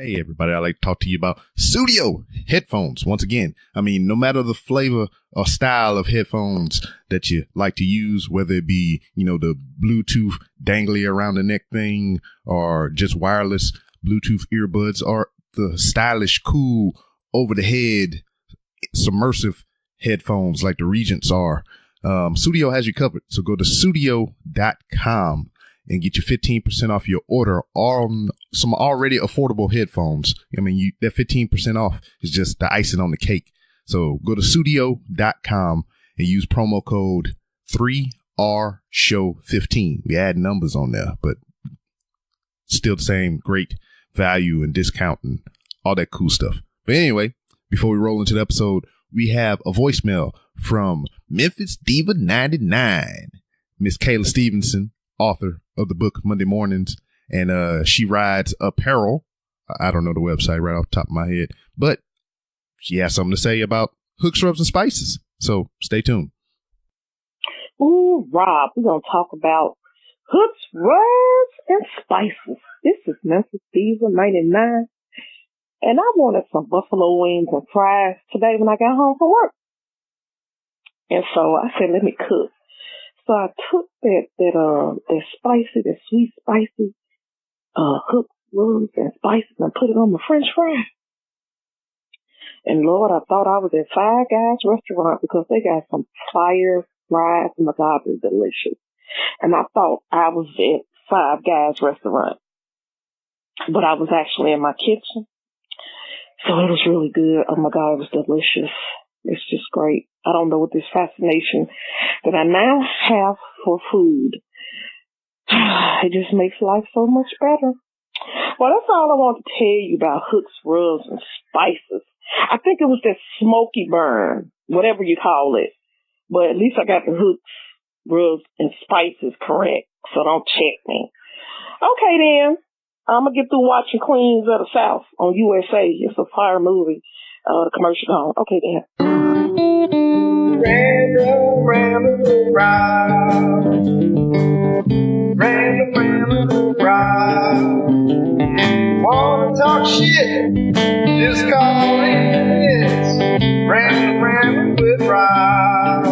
Hey, everybody, I'd like to talk to you about Studio headphones. Once again, I mean, no matter the flavor or style of headphones that you like to use, whether it be, the Bluetooth dangly around the neck thing or just wireless Bluetooth earbuds or the stylish, cool, over the head, submersive headphones like the Regents are, Studio has you covered. So go to studio.com and get you 15% off your order on some already affordable headphones. I mean, that 15% off is just the icing on the cake. So go to studio.com and use promo code 3RShow15. We add numbers on there, but still the same great value and discount and all that cool stuff. But anyway, before we roll into the episode, we have a voicemail from Memphis Diva 99, Miss Kayla Stevenson, author of the book Monday Mornings, and she rides apparel. I don't know the website right off the top of my head, but she has something to say about hooks, rubs, and spices. So stay tuned. Ooh, Rob, we're going to talk about hooks, rubs, and spices. This is Memphis Diva 99, and I wanted some buffalo wings and fries today when I got home from work. And so I said, let me cook. So I took that spicy, that sweet spicy hooks, rubs, and spices and put it on my French fry. And Lord, I thought I was at Five Guys restaurant because they got some fire fries. Oh my God, they're delicious. And I thought I was at Five Guys restaurant, but I was actually in my kitchen. So it was really good. Oh my God, it was delicious. It's just great. I don't know what this fascination that I now have for food. It just makes life so much better. Well, that's all I want to tell you about hooks, rubs, and spices. I think it was that smoky burn, whatever you call it. But at least I got the hooks, rubs, and spices correct. So don't check me. Okay, then. I'm going to get through watching Queens of the South on USA. It's a fire movie. The commercial gone. Okay, then. Random Rob. Random Rob. Wanna talk shit? Just call in. It's Random with Rob.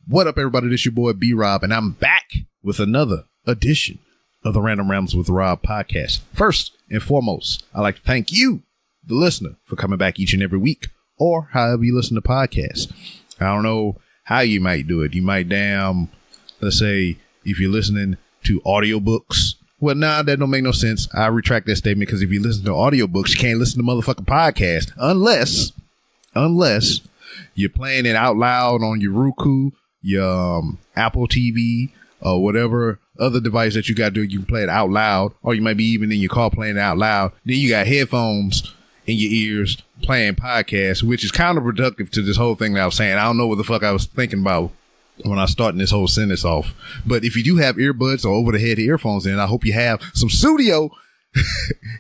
What up, everybody? This your boy B-Rob, and I'm back with another edition of the Random Rambles with Rob podcast. First and foremost, I'd like to thank you, the listener, for coming back each and every week, or however you listen to podcasts. I don't know how you might do it. You might let's say, if you're listening to audiobooks. Well, that don't make no sense. I retract that statement, because if you listen to audiobooks, you can't listen to motherfucking podcasts unless you're playing it out loud on your Roku, your Apple TV, or whatever other device that you got to do. You can play it out loud, or you might be even in your car playing it out loud. Then you got headphones in your ears playing podcasts, which is counterproductive to this whole thing that I was saying. I don't know what the fuck I was thinking about when I was starting this whole sentence off. But if you do have earbuds or over the head earphones in, I hope you have some Studio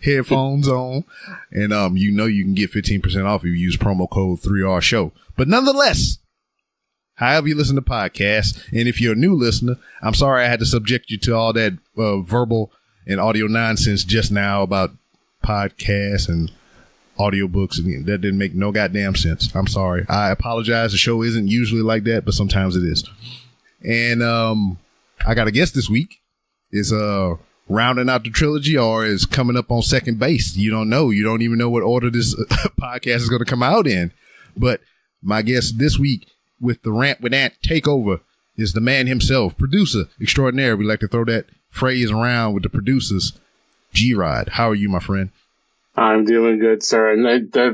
headphones on, and you can get 15% off if you use promo code 3RShow. But nonetheless, however you listen to podcasts, and if you're a new listener, I'm sorry I had to subject you to all that verbal and audio nonsense just now about podcasts and audiobooks, and that didn't make no goddamn sense. I'm sorry. I apologize. The show isn't usually like that, but sometimes it is. And I got a guest this week. Is rounding out the trilogy, or is coming up on second base. You don't know. You don't even know what order this podcast is going to come out in. But my guest this week with the Rant with Ant takeover is the man himself, producer extraordinaire. We like to throw that phrase around with the producers. G-Rod, how are you, my friend? I'm doing good, sir. And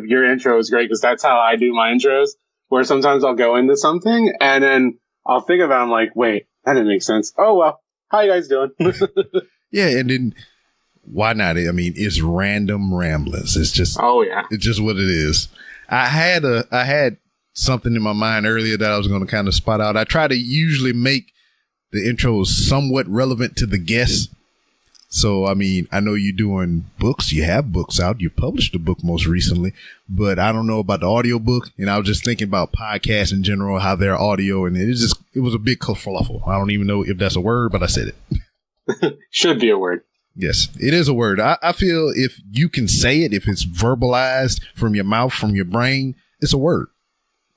your intro is great, because that's how I do my intros, where sometimes I'll go into something and then I'll think about it. I'm like, wait, that didn't make sense. Oh, well, how you guys doing? Yeah, and then why not? I mean, it's random ramblings. It's just, it's just what it is. I had something in my mind earlier that I was going to kind of spot out. I try to usually make the intros somewhat relevant to the guests. So, I mean, I know you're doing books. You have books out. You published a book most recently, but I don't know about the audio book. And I was just thinking about podcasts in general, how they're audio. And it was a big kerfluffle. I don't even know if that's a word, but I said it. Should be a word. Yes, it is a word. I feel if you can say it, if it's verbalized from your mouth, from your brain, it's a word.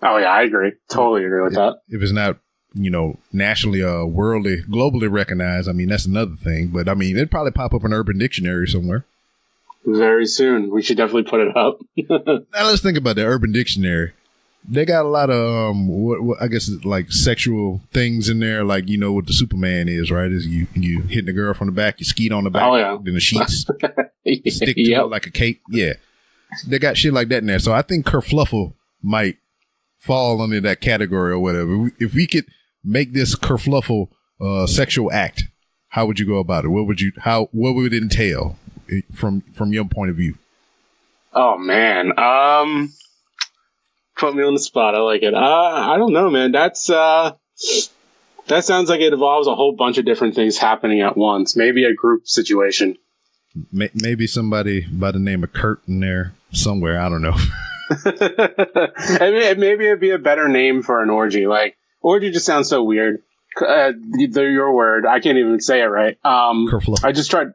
Oh yeah, I agree. Totally agree with that. If it's not, nationally, worldly, globally recognized, I mean, that's another thing. But I mean, it'd probably pop up in Urban Dictionary somewhere. Very soon. We should definitely put it up. Now let's think about the Urban Dictionary. They got a lot of what I guess like sexual things in there, like what the Superman is, right? Is you hitting the girl from the back, you skeet on the back, then the sheets stick to it like a cape. Yeah, they got shit like that in there. So I think kerfluffle might fall under that category or whatever. If we could make this kerfluffle sexual act, how would you go about it? What would it entail from your point of view? Oh man, put me on the spot. I like it. I don't know, man. That sounds like it involves a whole bunch of different things happening at once. Maybe a group situation. Maybe somebody by the name of Kurt in there somewhere. I don't know. Maybe it'd be a better name for an orgy. Like, orgy just sounds so weird. Your word. I can't even say it right. Kerfluffle. I just tried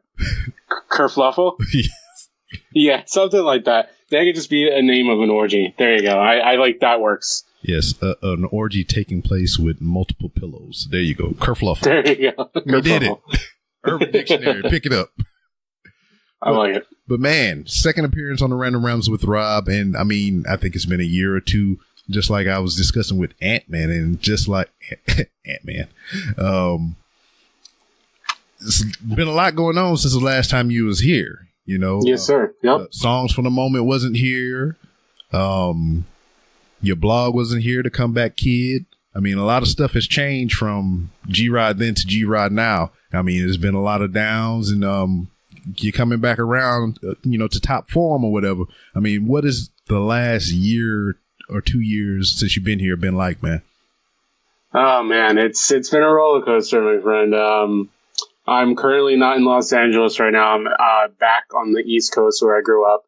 kerfluffle. Yes. Yeah, something like that. That could just be a name of an orgy. There you go. I like that works. Yes, an orgy taking place with multiple pillows. There you go. Kerfluffle. There you go. We did it. Urban Dictionary. Pick it up. I like it. But man, second appearance on the Random Rounds with Rob. And I mean, I think it's been a year or two, just like I was discussing with Ant-Man and just like Ant-Man. It's been a lot going on since the last time you was here. Yes, sir. Yep. Songs for the Moment wasn't here. Your blog wasn't here, The Comeback Kid. I mean, a lot of stuff has changed from G-Rod then to G-Rod now. I mean, there's been a lot of downs and you're coming back around, to top form or whatever. I mean, what is the last year or 2 years since you've been here been like, man? Oh man, it's been a roller coaster, my friend. I'm currently not in Los Angeles right now. I'm back on the East Coast where I grew up.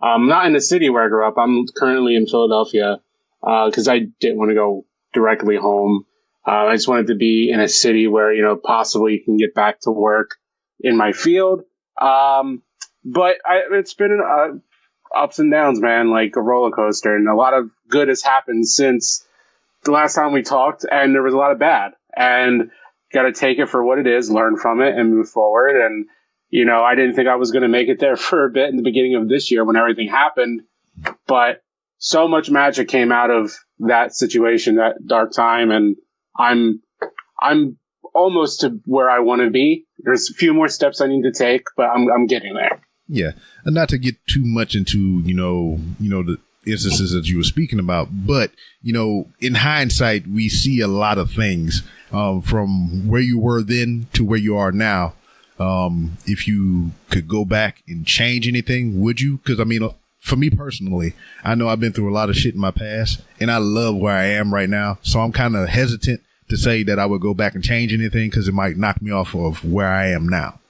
I'm not in the city where I grew up. I'm currently in Philadelphia because I didn't want to go directly home. I just wanted to be in a city where, possibly you can get back to work in my field. But it's been ups and downs, man, like a roller coaster. And a lot of good has happened since the last time we talked, and there was a lot of bad. And got to take it for what it is, learn from it, and move forward. And, I didn't think I was going to make it there for a bit in the beginning of this year when everything happened. But so much magic came out of that situation, that dark time. And I'm almost to where I want to be. There's a few more steps I need to take, but I'm getting there. Yeah. And not to get too much into, the instances that you were speaking about, but, in hindsight, we see a lot of things. From where you were then to where you are now. If you could go back and change anything, would you? Because, I mean, for me personally, I know I've been through a lot of shit in my past, and I love where I am right now. So I'm kind of hesitant to say that I would go back and change anything because it might knock me off of where I am now.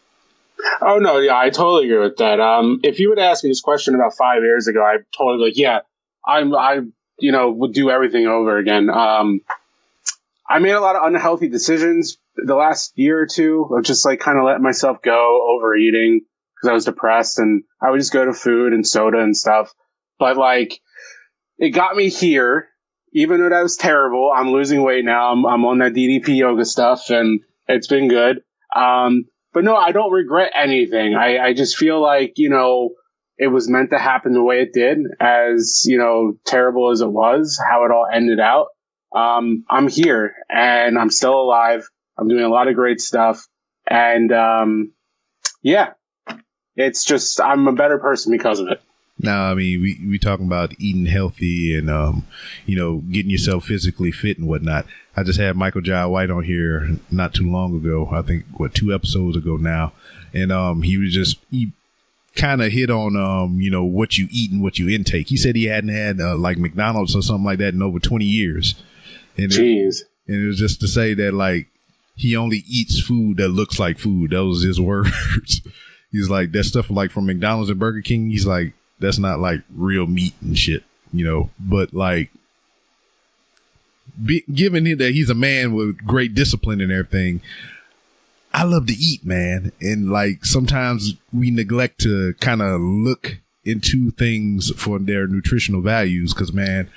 Oh, no, yeah, I totally agree with that. If you would ask me this question about 5 years ago, I'd totally be like, yeah, I would do everything over again. I made a lot of unhealthy decisions the last year or two of just like kind of letting myself go, overeating because I was depressed, and I would just go to food and soda and stuff. But like, it got me here, even though that was terrible. I'm losing weight now. I'm on that DDP yoga stuff, and it's been good. But no, I don't regret anything. I just feel like, it was meant to happen the way it did, as, terrible as it was, how it all ended out. I'm here and I'm still alive. I'm doing a lot of great stuff. And, yeah, it's just, I'm a better person because of it. Now, I mean, we talking about eating healthy and, getting yourself physically fit and whatnot. I just had Michael Jai White on here not too long ago. I think 2 episodes ago now. And, he kind of hit on, what you eat and what you intake. He said he hadn't had, like McDonald's or something like that in over 20 years. And Jeez. It was just to say that, like, he only eats food that looks like food. That was his words. He's like, that stuff like from McDonald's and Burger King, he's like, that's not like real meat and shit, but like, given that he's a man with great discipline and everything, I love to eat, man. And like sometimes we neglect to kind of look into things for their nutritional values. Cause man,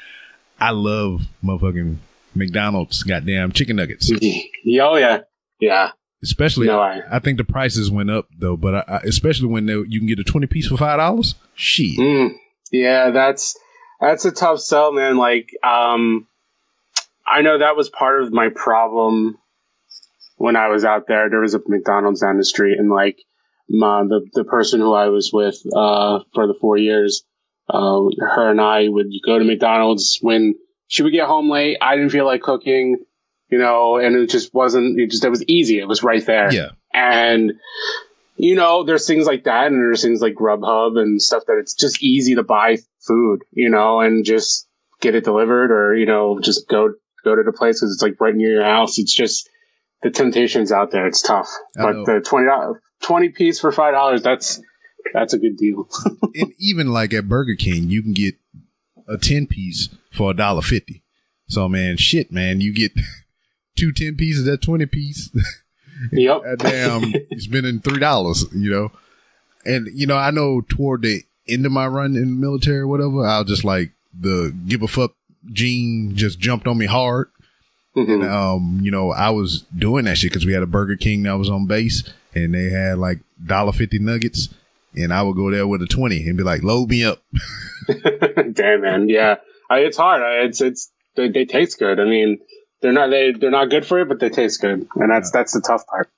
I love motherfucking McDonald's goddamn chicken nuggets. Oh yeah. Yeah. Especially, I think the prices went up though, but especially when you can get a 20 piece for $5. Shit. Yeah, that's a tough sell, man. Like, I know that was part of my problem when I was out there. There was a McDonald's down the street, and like the person who I was with for the 4 years, her and I would go to McDonald's when she would get home late. I didn't feel like cooking. And it just wasn't, it was easy. It was right there. Yeah. And, there's things like that, and there's things like Grubhub and stuff that it's just easy to buy food, and just get it delivered, or, just go to the place because it's like right near your house. It's just, the temptation's out there. It's tough. But the 20 piece for $5, that's a good deal. And even like at Burger King, you can get a 10 piece for $1.50. So man, you get 2 10 pieces at 20 piece. Yep. Damn, you're spending $3, And, I know toward the end of my run in the military or whatever, I'll just like the give a fuck gene just jumped on me hard. Mm-hmm. And, I was doing that shit because we had a Burger King that was on base and they had like $1.50 nuggets. And I would go there with a 20 and be like, load me up. Damn, man. Yeah. It's hard. They taste good. I mean, they're not good for you, but they taste good. And that's the tough part.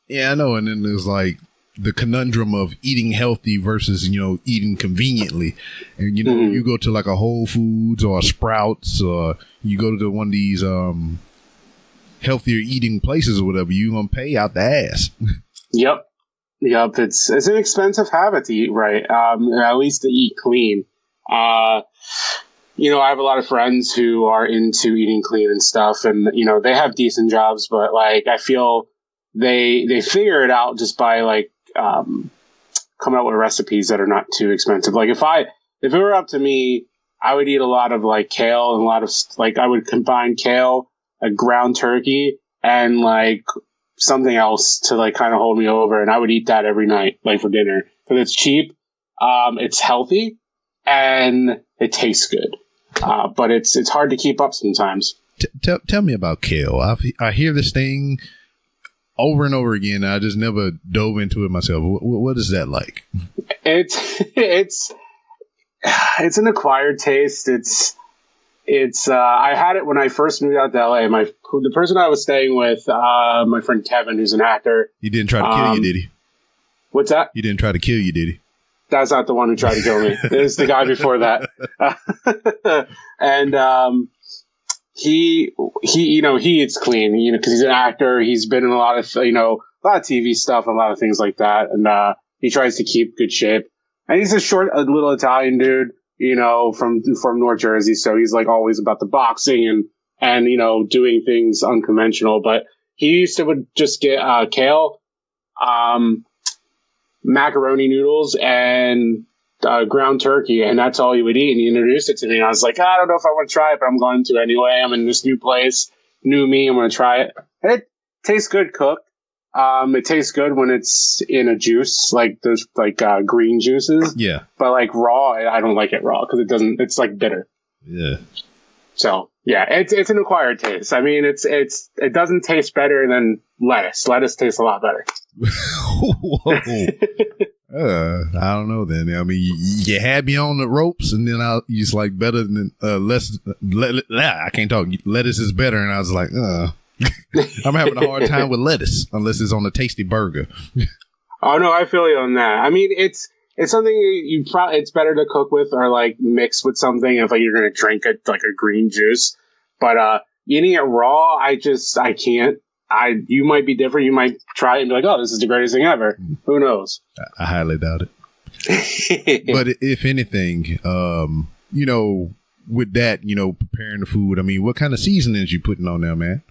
Yeah, I know. And then there's like the conundrum of eating healthy versus, eating conveniently. And, you go to like a Whole Foods or a Sprouts, or you go to one of these, healthier eating places or whatever, you're going to pay out the ass. Yep. It's an expensive habit to eat right. At least to eat clean. I have a lot of friends who are into eating clean and stuff, and, they have decent jobs, but like, I feel they figure it out just by like, coming up with recipes that are not too expensive. Like if it were up to me, I would eat a lot of like kale and a lot of like, I would combine kale, a ground turkey, and like something else to like kind of hold me over. And I would eat that every night, like for dinner, because it's cheap. It's healthy and it tastes good. But it's hard to keep up sometimes. Tell me about kale. I hear this thing over and over again. I just never dove into it myself. What is that like? It's an acquired taste. I had it when I first moved out to LA. The person I was staying with, my friend Kevin, who's an actor. He didn't try to kill you, did he? What's that? He didn't try to kill you, did he? That's not the one who tried to kill me. It's the guy before that. And he eats clean, because he's an actor. He's been in a lot of TV stuff, and a lot of things like that. And he tries to keep good shape. And he's a little Italian dude, from North Jersey. So he's like always about the boxing and doing things unconventional. But he would just get kale, macaroni noodles, and ground turkey, and that's all he would eat. And he introduced it to me, and I was like, I don't know if I want to try it, but I'm going to anyway. I'm in this new place, new me. I'm going to try it. And it tastes good cooked. It tastes good when it's in a juice, like there's like green juices. Yeah. But like raw, I don't like it raw because it's like bitter. Yeah. So yeah, it's an acquired taste. I mean, it doesn't taste better than lettuce. Lettuce tastes a lot better. Whoa. I don't know then. I mean, you had me on the ropes, and then I just like better than less. I can't talk. Lettuce is better, and I was like, I'm having a hard time with lettuce unless it's on a tasty burger. Oh no, I feel you on that. I mean, it's something it's better to cook with or like mix with something if like you're gonna drink it like a green juice. But eating it raw, I can't. You might be different. You might try it and be like, oh, this is the greatest thing ever. Who knows? I highly doubt it. But if anything, with that, preparing the food, I mean, what kind of seasonings you putting on there, man?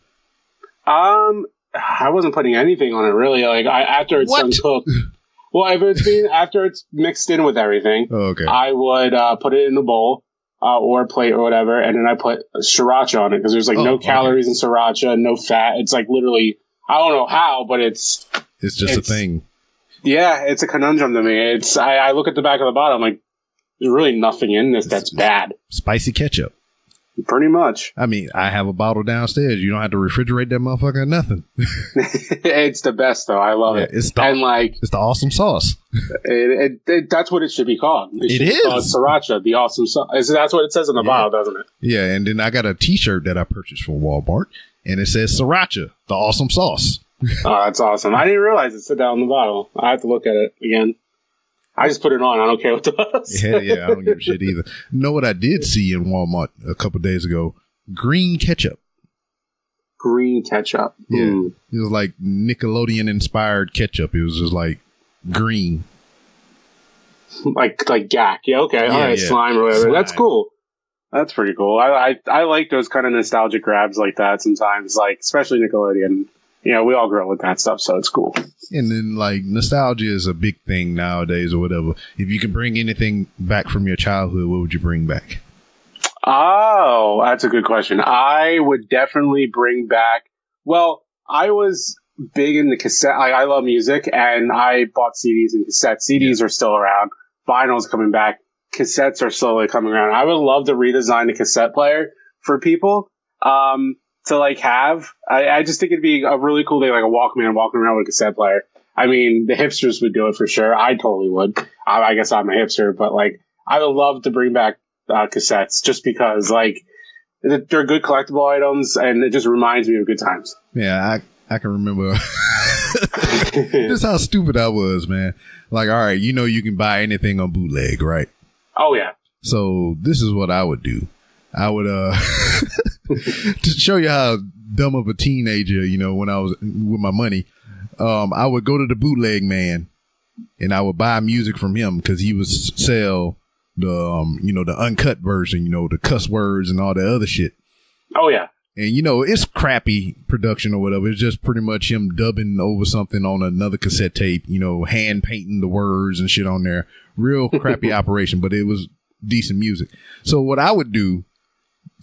I wasn't putting anything on it really. Like after it's done cooked. Well, after it's mixed in with everything, okay. I would put it in a bowl or a plate or whatever, and then I put sriracha on it because there's like no calories in sriracha, no fat. It's like literally I don't know how, but it's just a thing. Yeah, it's a conundrum to me. I look at the back of the bottle, I'm like, there's really nothing in this that's bad. Spicy ketchup. Pretty much. I mean, I have a bottle downstairs. You don't have to refrigerate that motherfucker or nothing. It's the best, though. I love it. It's the awesome sauce. That's what it should be called. It is called sriracha, the awesome sauce. That's what it says on the bottle, doesn't it? Yeah, and then I got a T-shirt that I purchased from Walmart, and it says sriracha, the awesome sauce. Oh, that's awesome. I didn't realize it said that on the bottle. I have to look at it again. I just put it on. I don't care what it does. Yeah, I don't give a shit either. Know what I did see in Walmart a couple days ago? Green ketchup. Green ketchup. Yeah. It was like Nickelodeon-inspired ketchup. It was just like green. Like Gak. Yeah, okay. Yeah, all right, slime or whatever. Slime. That's cool. That's pretty cool. I like those kind of nostalgic grabs like that sometimes, like especially Nickelodeon. You know, we all grew up with that stuff, so it's cool. And then, like, nostalgia is a big thing nowadays or whatever. If you can bring anything back from your childhood, what would you bring back? Oh, that's a good question. I would definitely bring back, well, I was big into cassette. I love music, and I bought CDs and cassettes. CDs are still around. Vinyl's coming back. Cassettes are slowly coming around. I would love to redesign a cassette player for people. To like have, I just think it'd be a really cool thing, like a Walkman walking around with a cassette player. I mean, the hipsters would do it for sure. I totally would. I guess I'm a hipster, but like, I would love to bring back cassettes just because like they're good collectible items and it just reminds me of good times. Yeah, I can remember. This is how stupid I was, man. Like, all right, you know, you can buy anything on bootleg, right? Oh yeah. So this is what I would do. I would, to show you how dumb of a teenager, you know, when I was with my money, I would go to the bootleg man and I would buy music from him because he would sell the, you know, the uncut version, you know, the cuss words and all that other shit. Oh, yeah. And, you know, it's crappy production or whatever. It's just pretty much him dubbing over something on another cassette tape, you know, hand painting the words and shit on there. Real crappy operation, but it was decent music. So what I would do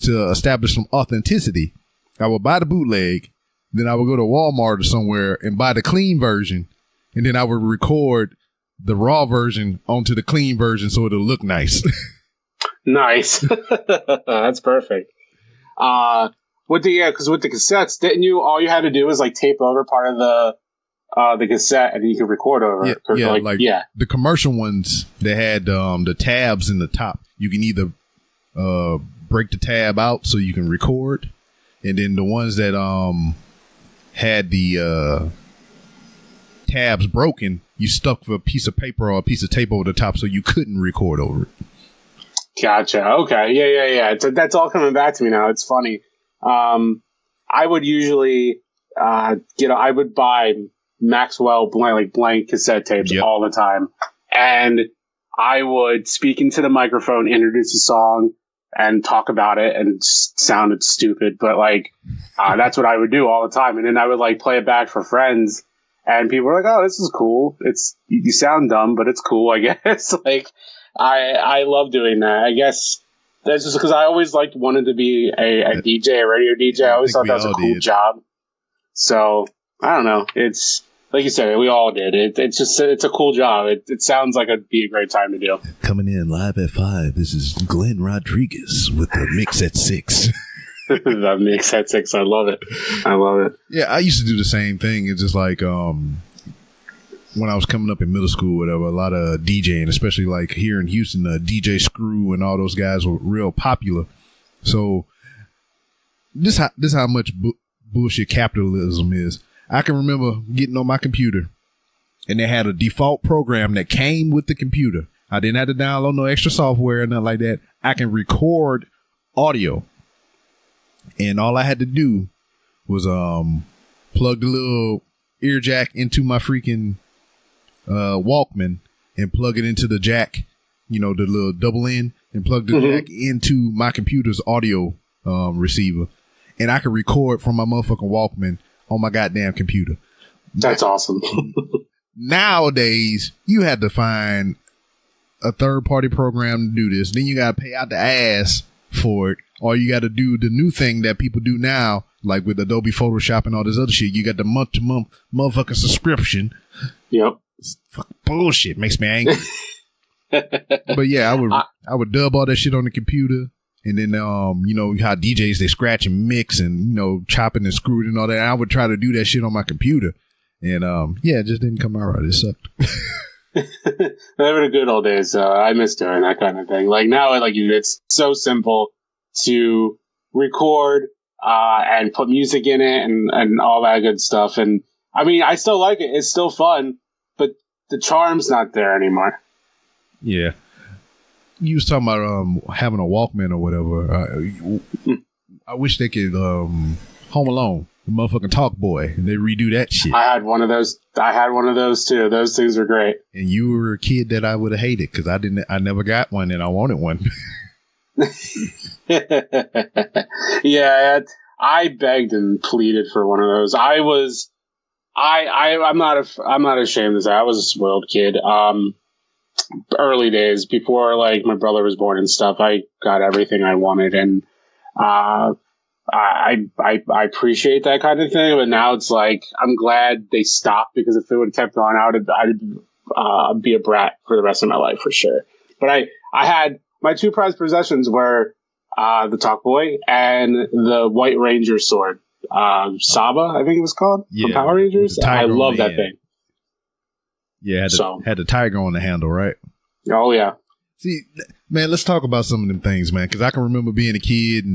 to establish some authenticity, I would buy the bootleg, then I would go to Walmart or somewhere and buy the clean version, and then I would record the raw version onto the clean version so it'll look nice. Nice. That's perfect. Because with the cassettes, didn't you, all you had to do was like tape over part of the cassette and you could record over it. The commercial ones, they had the tabs in the top. You can either break the tab out so you can record, and then the ones that had the tabs broken, you stuck a piece of paper or a piece of tape over the top so you couldn't record over it. Gotcha. Okay. Yeah. That's all coming back to me now. It's funny. I would usually I would buy Maxwell blank cassette tapes all the time, and I would speak into the microphone, introduce a song, and talk about it, and it sounded stupid, but like that's what I would do all the time. And then I would like play it back for friends, and people were like, "Oh, this is cool. You sound dumb, but it's cool, I guess." Like I love doing that. I guess that's just because I always wanted to be a DJ, a radio DJ. I always thought that was a cool job. So I don't know. It's like you said, we all did. It's a cool job. It sounds like it'd be a great time to do. Coming in live at 5, this is Glenn Rodriguez with the Mix at 6. The Mix at 6, I love it. Yeah, I used to do the same thing. It's just like when I was coming up in middle school, whatever, a lot of DJing, especially like here in Houston, DJ Screw and all those guys were real popular. So this how much bullshit capitalism is. I can remember getting on my computer and they had a default program that came with the computer. I didn't have to download no extra software or nothing like that. I can record audio. And all I had to do was plug the little ear jack into my freaking Walkman and plug it into the jack, you know, the little double end, and plug the jack into my computer's audio receiver. And I could record from my motherfucking Walkman on my goddamn computer. That's awesome. Nowadays, you had to find a third-party program to do this. Then you got to pay out the ass for it. Or you got to do the new thing that people do now. like with Adobe Photoshop and all this other shit, you got the month-to-month motherfucking subscription. Yep. It's fucking bullshit. Makes me angry. But yeah, I would dub all that shit on the computer. And then, you know, how DJs, they scratch and mix and, you know, chopping and screwing and all that. And I would try to do that shit on my computer. And, yeah, it just didn't come out right. It sucked. They were the good old days. I miss doing that kind of thing. Like now, like it's so simple to record, and put music in it and all that good stuff. And I mean, I still like it. It's still fun, but the charm's not there anymore. Yeah. You was talking about having a Walkman or whatever. I wish they could Home Alone, the motherfucking Talk Boy, and they redo that shit. I had one of those. Too. Those things are great. And you were a kid that I would have hated because I never got one and I wanted one. Yeah, I begged and pleaded for one of those. I'm not ashamed to say I was a spoiled kid. Early days before like my brother was born and stuff, I got everything I wanted, and I appreciate that kind of thing. But now it's like I'm glad they stopped, because if it would have kept on, I'd be a brat for the rest of my life for sure. But I had my two prized possessions were the Talk Boy and the White Ranger sword, Saba, I think it was called, from Power Rangers. I love that thing. Yeah, had the tiger on the handle, right? Oh, yeah. See, man, let's talk about some of them things, man, because I can remember being a kid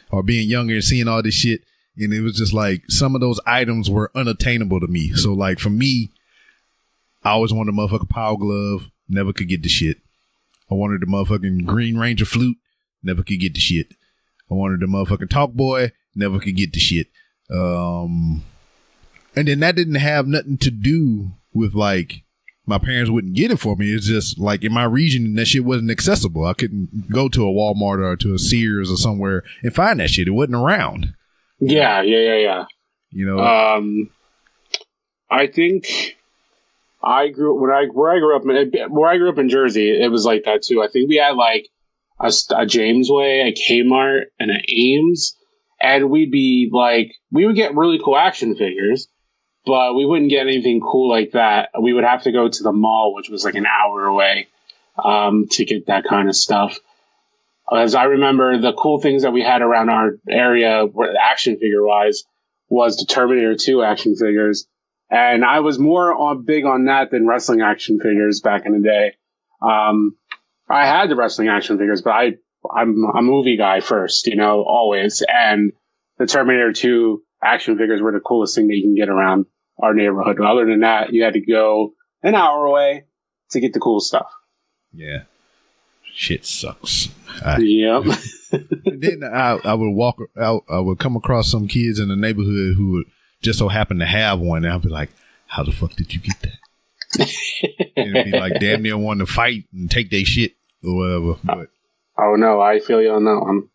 or being younger and seeing all this shit, and it was just like some of those items were unattainable to me. So, like, for me, I always wanted a motherfucking Power Glove, never could get the shit. I wanted the motherfucking Green Ranger flute, never could get the shit. I wanted the motherfucking Talk Boy, never could get the shit. And then that didn't have nothing to do with, like, my parents wouldn't get it for me. It's just like in my region, that shit wasn't accessible. I couldn't go to a Walmart or to a Sears or somewhere and find that shit. It wasn't around. Yeah. You know, I think I grew up where I grew up in Jersey. It was like that too. I think we had like a Jamesway, a Kmart, and an Ames, and we would get really cool action figures. But we wouldn't get anything cool like that. We would have to go to the mall, which was like an hour away, to get that kind of stuff. As I remember, the cool things that we had around our area, action figure wise, was the Terminator 2 action figures. And I was more big on that than wrestling action figures back in the day. I had the wrestling action figures, but I'm a movie guy first, you know, always. And the Terminator 2 action figures were the coolest thing that you can get around our neighborhood. Other than that, you had to go an hour away to get the cool stuff. Yeah. Shit sucks. Yep. Then I would walk out, I would come across some kids in the neighborhood who would just so happen to have one, and I'd be like, how the fuck did you get that? And it'd be like damn near wanting to fight and take their shit or whatever. But, oh no, I feel you on that one.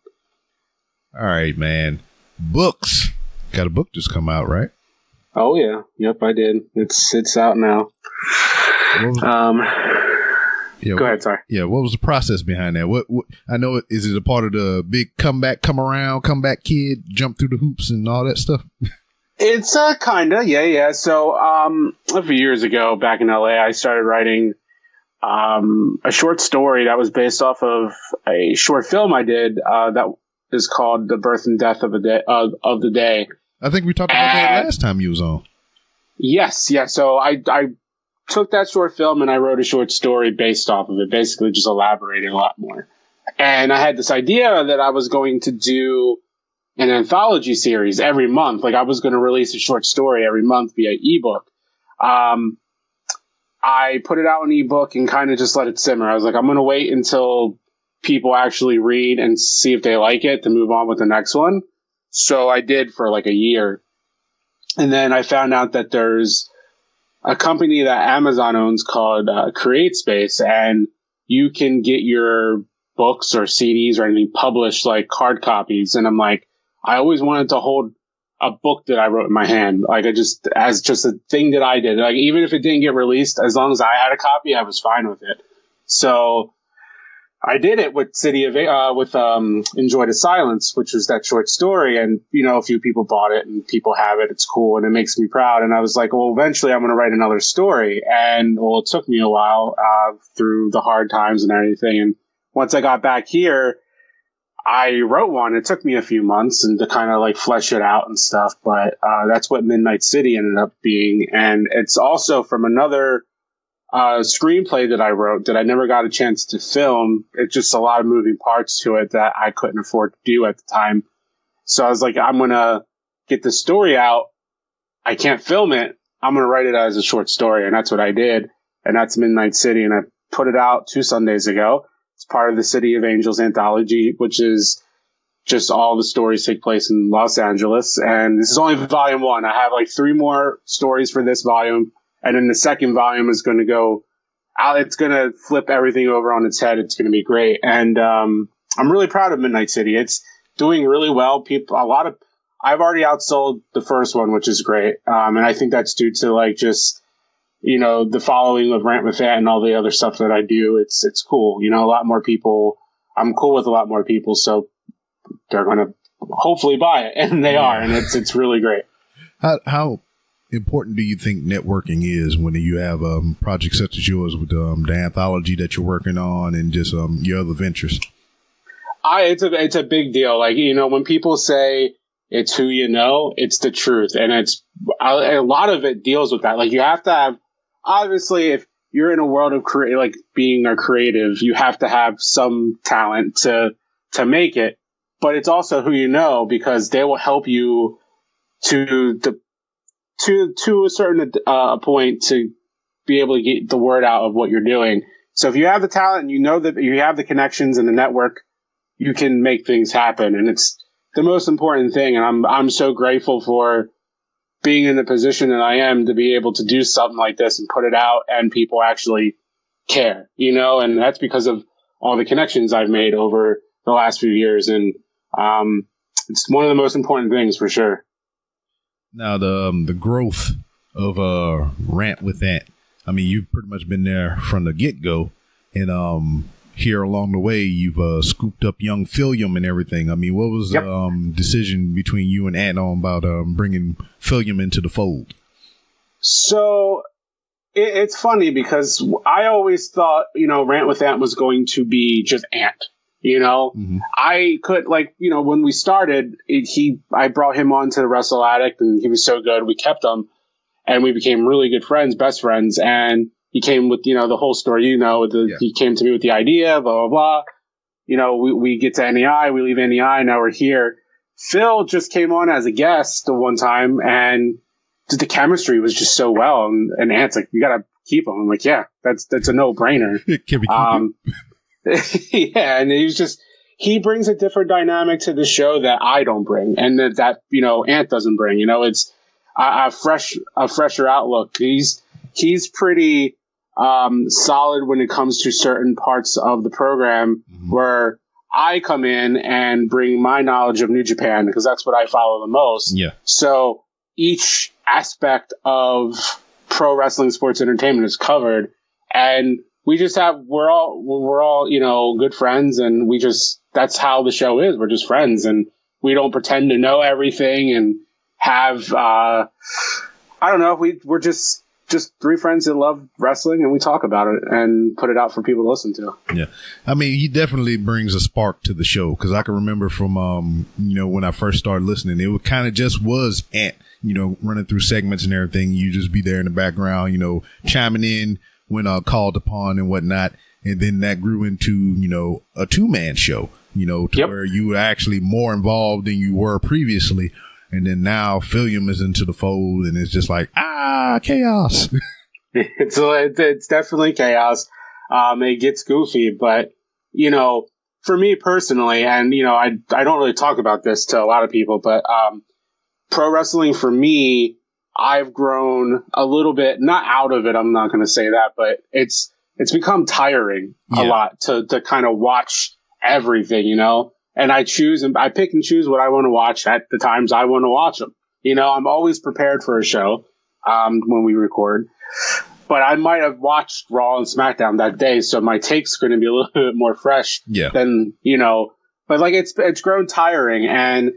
All right, man. Books. Got a book just come out, right? Oh yeah, yep, I did. It's out now. Go ahead, sorry. Yeah, what was the process behind that? What I know, is it a part of the big comeback kid, jump through the hoops and all that stuff? It's kinda, yeah. So a few years ago, back in LA, I started writing a short story that was based off of a short film I did that is called "The Birth and Death of the Day." I think we talked about that last time you was on. Yes, yeah. So I took that short film and I wrote a short story based off of it, basically just elaborating a lot more. And I had this idea that I was going to do an anthology series every month. Like I was going to release a short story every month via ebook. I put it out in ebook and kind of just let it simmer. I was like, I'm going to wait until people actually read and see if they like it to move on with the next one. So I did for like a year. And then I found out that there's a company that Amazon owns called CreateSpace, and you can get your books or CDs or anything published like hard copies. And I'm like, I always wanted to hold a book that I wrote in my hand. Like as just a thing that I did. Like even if it didn't get released, as long as I had a copy, I was fine with it. So I did it with Enjoy the Silence, which was that short story. And, a few people bought it and people have it. It's cool. And it makes me proud. And I was like, well, eventually I'm going to write another story. And it took me a while, through the hard times and everything. And once I got back here, I wrote one. It took me a few months and to kind of like flesh it out and stuff. But, that's what Midnight City ended up being. And it's also from another screenplay that I wrote that I never got a chance to film. It's just a lot of moving parts to it that I couldn't afford to do at the time. So I was like, I'm going to get the story out. I can't film it. I'm going to write it as a short story. And that's what I did. And that's Midnight City. And I put it out 2 Sundays ago. It's part of the City of Angels anthology, which is just all the stories take place in Los Angeles. And this is only volume 1. I have like 3 more stories for this volume. And then the second volume is going to go out. It's going to flip everything over on its head. It's going to be great. And I'm really proud of Midnight City. It's doing really well. I've already outsold the first one, which is great. And I think that's due to like just, the following of Rant with Ant and all the other stuff that I do. It's cool. A lot more people. I'm cool with a lot more people. So they're going to hopefully buy it. And they are. And it's really great. How important do you think networking is when you have projects such as yours with the anthology that you're working on and just your other ventures? It's a big deal. Like, when people say it's who you know, it's the truth. And a lot of it deals with that. Like, you have to have, obviously, if you're in a world of being a creative, you have to have some talent to make it. But it's also who you know, because they will help you to a certain point to be able to get the word out of what you're doing. So if you have the talent and you know that you have the connections and the network, you can make things happen. And it's the most important thing. And I'm so grateful for being in the position that I am to be able to do something like this and put it out and people actually care, and that's because of all the connections I've made over the last few years. And it's one of the most important things for sure. Now, the growth of Rant with Ant, I mean, you've pretty much been there from the get-go, and here along the way, you've scooped up young Philium and everything. I mean, what was the decision between you and Ant on about bringing Philium into the fold? So it's funny because I always thought, Rant with Ant was going to be just Ant. Mm-hmm. I could when we started, I brought him on to the Wrestle Addict and he was so good. We kept him and we became really good friends, best friends. And he came with, the whole story, he came to me with the idea, blah, blah, blah. We get to NEI, we leave NEI, now we're here. Phil just came on as a guest the one time and the chemistry was just so well. And Ant's like, you got to keep him. I'm like, yeah, that's a no brainer. Yeah, and he brings a different dynamic to the show that I don't bring, and that Ant doesn't bring. It's a fresher outlook. He's pretty solid when it comes to certain parts of the program, where I come in and bring my knowledge of New Japan because that's what I follow the most. Yeah. So each aspect of pro wrestling sports entertainment is covered, and we're all good friends, and that's how the show is. We're just friends, and we don't pretend to know everything and have I don't know, we're just 3 friends that love wrestling, and we talk about it and put it out for people to listen to. Yeah. I mean, he definitely brings a spark to the show, because I can remember from when I first started listening, it kind of just was Ant, running through segments and everything. You just be there in the background, chiming in when called upon and whatnot. And then that grew into, a 2-man show, where you were actually more involved than you were previously. And then now Philium is into the fold, and it's just like, chaos. It's definitely chaos. It gets goofy, but, for me personally, and, I don't really talk about this to a lot of people, but pro wrestling for me, I've grown a little bit, not out of it, I'm not going to say that, but it's become tiring a lot to kind of watch everything, and I pick and choose what I want to watch at the times I want to watch them. I'm always prepared for a show when we record. but I might have watched Raw and SmackDown that day, so my take's going to be a little bit more fresh than, but like it's grown tiring, and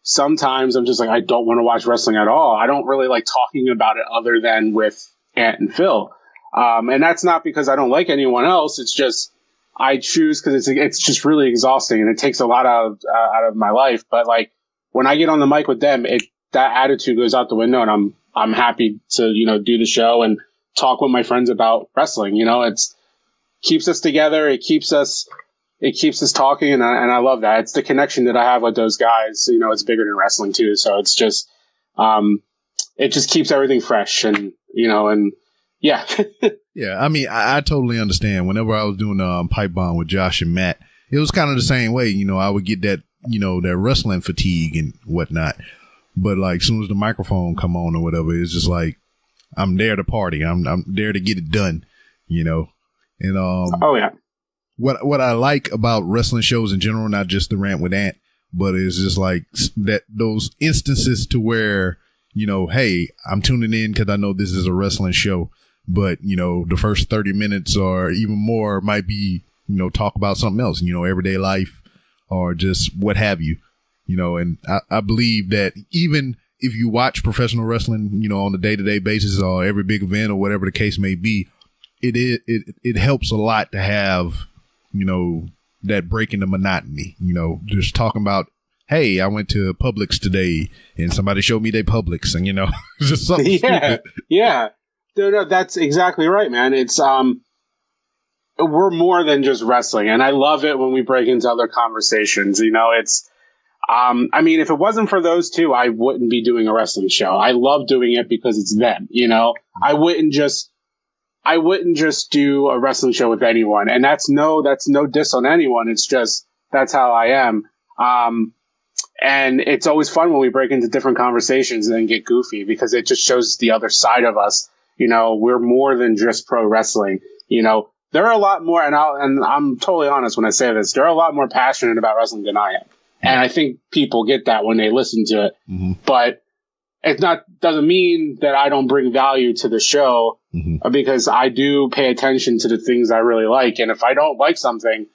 sometimes I'm just like, I don't want to watch wrestling at all. I don't really like talking about it other than with Ant and Phil. And that's not because I don't like anyone else. It's just, I choose because it's just really exhausting and it takes a lot out of my life. But like when I get on the mic with them, that attitude goes out the window, and I'm happy to, do the show and talk with my friends about wrestling. It's keeps us together. It keeps us talking. And I love that. It's the connection that I have with those guys. It's bigger than wrestling too. So it's just, it just keeps everything fresh and yeah. Yeah. I mean, I totally understand. Whenever I was doing pipe bomb with Josh and Matt, it was kind of the same way. I would get that, that wrestling fatigue and whatnot. But like, as soon as the microphone come on or whatever, it's just like, I'm there to party. I'm there to get it done, and, oh yeah. What I like about wrestling shows in general, not just the Rant with Ant, but it's just like that, those instances to where, hey, I'm tuning in because I know this is a wrestling show, but, the first 30 minutes or even more might be, talk about something else, everyday life or just what have you, and I believe that even if you watch professional wrestling, on a day-to-day basis or every big event or whatever the case may be, it helps a lot to have, that break in the monotony, just talking about, hey, I went to Publix today and somebody showed me their Publix and, just something stupid. Yeah. No, that's exactly right, man. It's, we're more than just wrestling, and I love it when we break into other conversations. It's, I mean, if it wasn't for those two, I wouldn't be doing a wrestling show. I love doing it because it's them, I wouldn't just do a wrestling show with anyone. And that's no diss on anyone. It's just, that's how I am. And it's always fun when we break into different conversations and then get goofy because it just shows the other side of us. We're more than just pro wrestling. There are a lot more, and I'm totally honest when I say this, they're a lot more passionate about wrestling than I am. And I think people get that when they listen to it, but it doesn't mean that I don't bring value to the show because I do pay attention to the things I really like. And if I don't like something,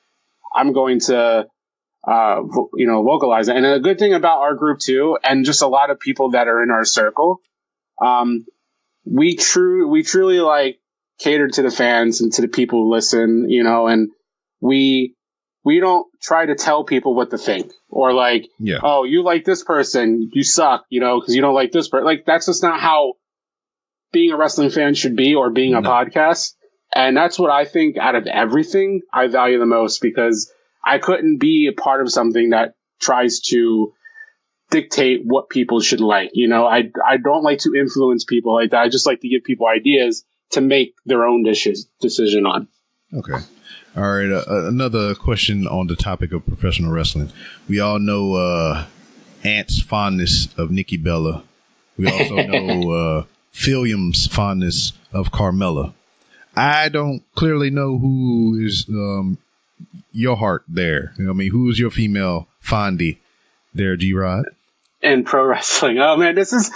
I'm going to, vocalize it. And a good thing about our group too, and just a lot of people that are in our circle, we truly like cater to the fans and to the people who listen, and we don't try to tell people what to think or like, oh, you like this person, you suck, because you don't like this person. Like, that's just not how being a wrestling fan should be or being a podcast. And that's what I think out of everything I value the most, because I couldn't be a part of something that tries to dictate what people should like. I don't like to influence people like that. I just like to give people ideas to make their own decision on. Okay. All right. Another question on the topic of professional wrestling. We all know Ant's fondness of Nikki Bella. We also know Philium's fondness of Carmella. I don't clearly know who is your heart there. Who is your female fondie there, G-Rod? In pro wrestling. Oh man, this is,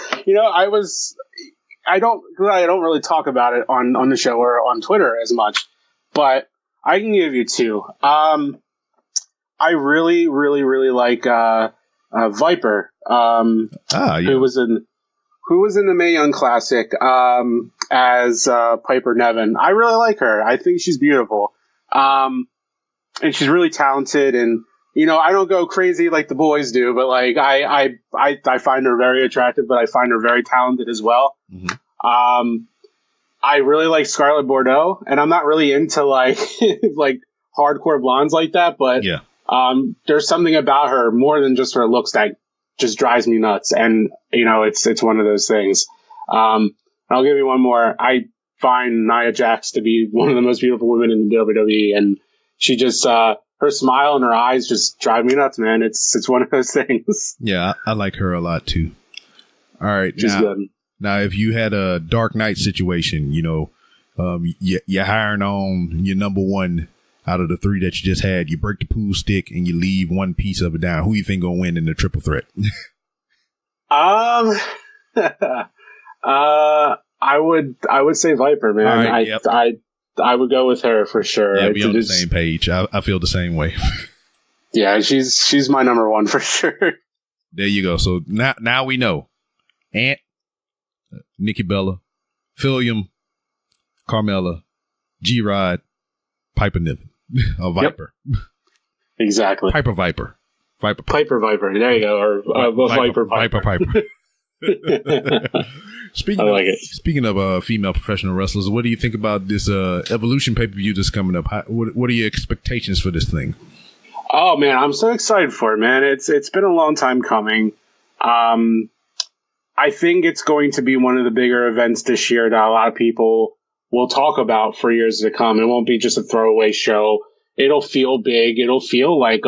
I don't really talk about it on the show or on Twitter as much, but I can give you two. I really, really, really like Viper, who was in the Mae Young Classic as Piper Niven. I really like her. I think she's beautiful, and she's really talented. And I don't go crazy like the boys do, but like I find her very attractive, but I find her very talented as well. I really like Scarlett Bordeaux, and I'm not really into like like hardcore blondes like that, but there's something about her more than just her looks that just drives me nuts. And it's one of those things. I'll give you one more. I find Nia Jax to be one of the most beautiful women in the WWE, and she just her smile and her eyes just drive me nuts, man. It's one of those things. Yeah, I like her a lot too. All right, she's good. Now, if you had a Dark Knight situation, you're hiring on your number one out of the three that you just had. You break the pool stick and you leave one piece of it down. Who you think gonna win in the triple threat? I would say Viper, man. Right, I would go with her for sure. Yeah, be on the same page. I feel the same way. Yeah, she's my number one for sure. There you go. So now we know. Ant, Nikki Bella, Philium, Carmella, G-Rod, Piper Niven. A Viper. Yep. Exactly. Piper Viper. Piper Viper. There you go. Or Viper. Speaking of female professional wrestlers, what do you think about this Evolution pay-per-view that's coming up? What are your expectations for this thing? Oh man, I'm so excited for it, man. It's been a long time coming. I think it's going to be one of the bigger events this year that a lot of people will talk about for years to come. It won't be just a throwaway show. It'll feel big. It'll feel like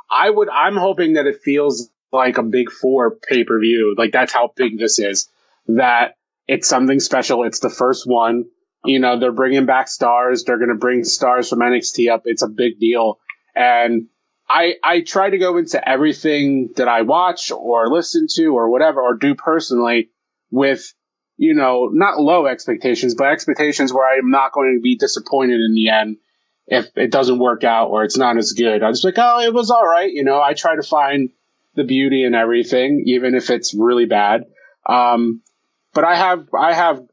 I'm hoping that it feels like a Big Four pay-per-view. Like that's how big this is. That it's something special. It's the first one. You know, they're bringing back stars. They're going to bring stars from NXT up. It's a big deal. And I try to go into everything that I watch or listen to or whatever or do personally with, you know, not low expectations, but expectations where I'm not going to be disappointed in the end if it doesn't work out or it's not as good. I'm just like, oh, it was all right. You know, I try to find the beauty in everything, even if it's really bad. But I have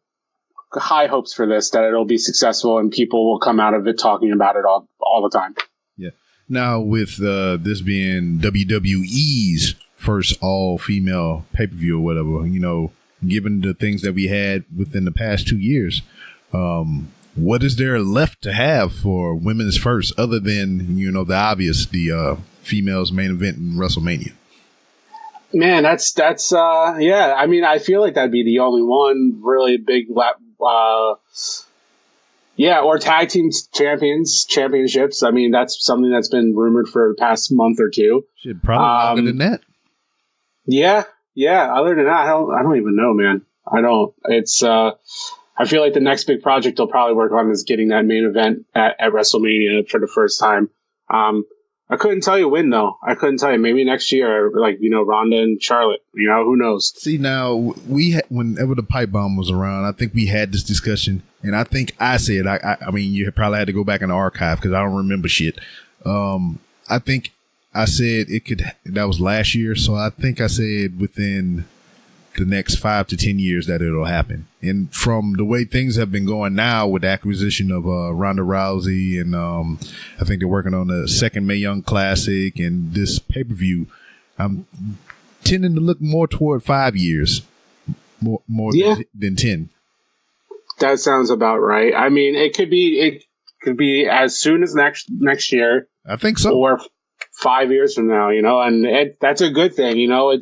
high hopes for this, that it'll be successful and people will come out of it talking about it all the time. Yeah. Now, with this being WWE's first all-female pay-per-view or whatever, you know, given the things that we had within the past 2 years, what is there left to have for women's first other than, you know, the obvious, the females main event in WrestleMania? Man, that's yeah. I mean, I feel like that'd be the only one really big yeah, or tag team championships. I mean, that's something that's been rumored for the past month or two. Shit, probably longer than that. Yeah. Other than that, I don't even know, man. I don't. It's. I feel like the next big project they'll probably work on is getting that main event at WrestleMania for the first time. I couldn't tell you when though. I couldn't tell you. Maybe next year, like, you know, Ronda and Charlotte. You know, who knows? See, now whenever the pipe bomb was around, I think we had this discussion, and I think I said, I mean, you probably had to go back in the archive because I don't remember shit. I think I said that was last year, so I think I said within the next 5 to 10 years that it'll happen. And from the way things have been going now with the acquisition of Ronda Rousey, and I think they're working on the second Mae Young Classic and this pay-per-view, I'm tending to look more toward 5 years, more than 10. That sounds about right. I mean, it could be as soon as next year. I think so. Or 5 years from now, you know, and that's a good thing. You know,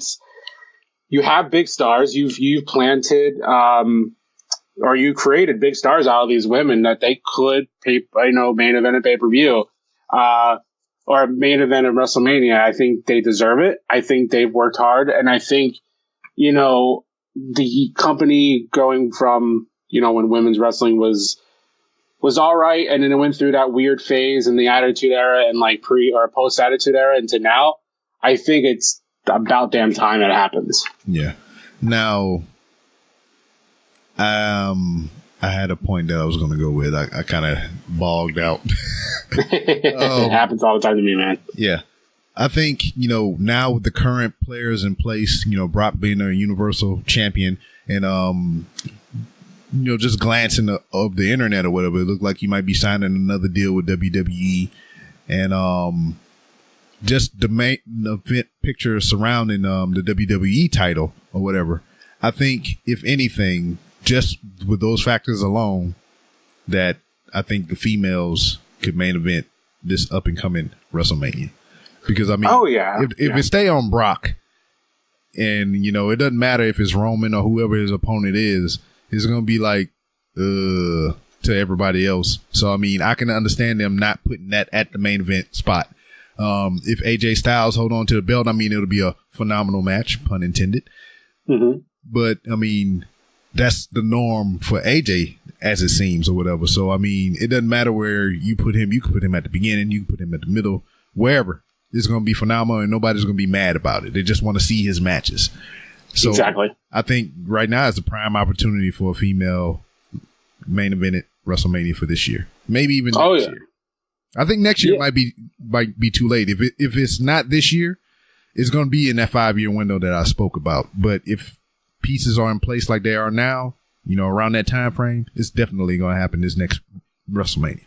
you have big stars. You've planted, or you created big stars out of these women that they could main event at pay-per-view, or main event at WrestleMania. I think they deserve it. I think they've worked hard. And I think, you know, the company going from, you know, when women's wrestling was all right, and then it went through that weird phase in the Attitude Era and like pre or post Attitude Era into now, I think it's about damn time it happens. Yeah. Now, I had a point that I was going to go with. I kind of bogged out. It happens all the time to me, man. Yeah. I think, you know, now with the current players in place, you know, Brock being a Universal Champion, and you know, just glancing of the internet or whatever, it looked like he might be signing another deal with WWE, and just the main event picture surrounding the WWE title or whatever. I think, if anything, just with those factors alone, that I think the females could main event this up and coming WrestleMania. Because I mean, if it stay on Brock, and you know, it doesn't matter if it's Roman or whoever his opponent is, it's gonna be like to everybody else. So I mean, I can understand them not putting that at the main event spot. If AJ Styles hold on to the belt, I mean, it'll be a phenomenal match, pun intended. Mm-hmm. But I mean, that's the norm for AJ, as it seems, or whatever. So I mean, it doesn't matter where you put him. You can put him at the beginning, you can put him at the middle, wherever. It's going to be phenomenal, and nobody's going to be mad about it. They just want to see his matches. So exactly. I think right now is the prime opportunity for a female main event at WrestleMania for this year. Maybe even next year. I think next year might be too late. If it's not this year, it's going to be in that 5-year window that I spoke about. But if pieces are in place like they are now, you know, around that time frame, it's definitely going to happen this next WrestleMania.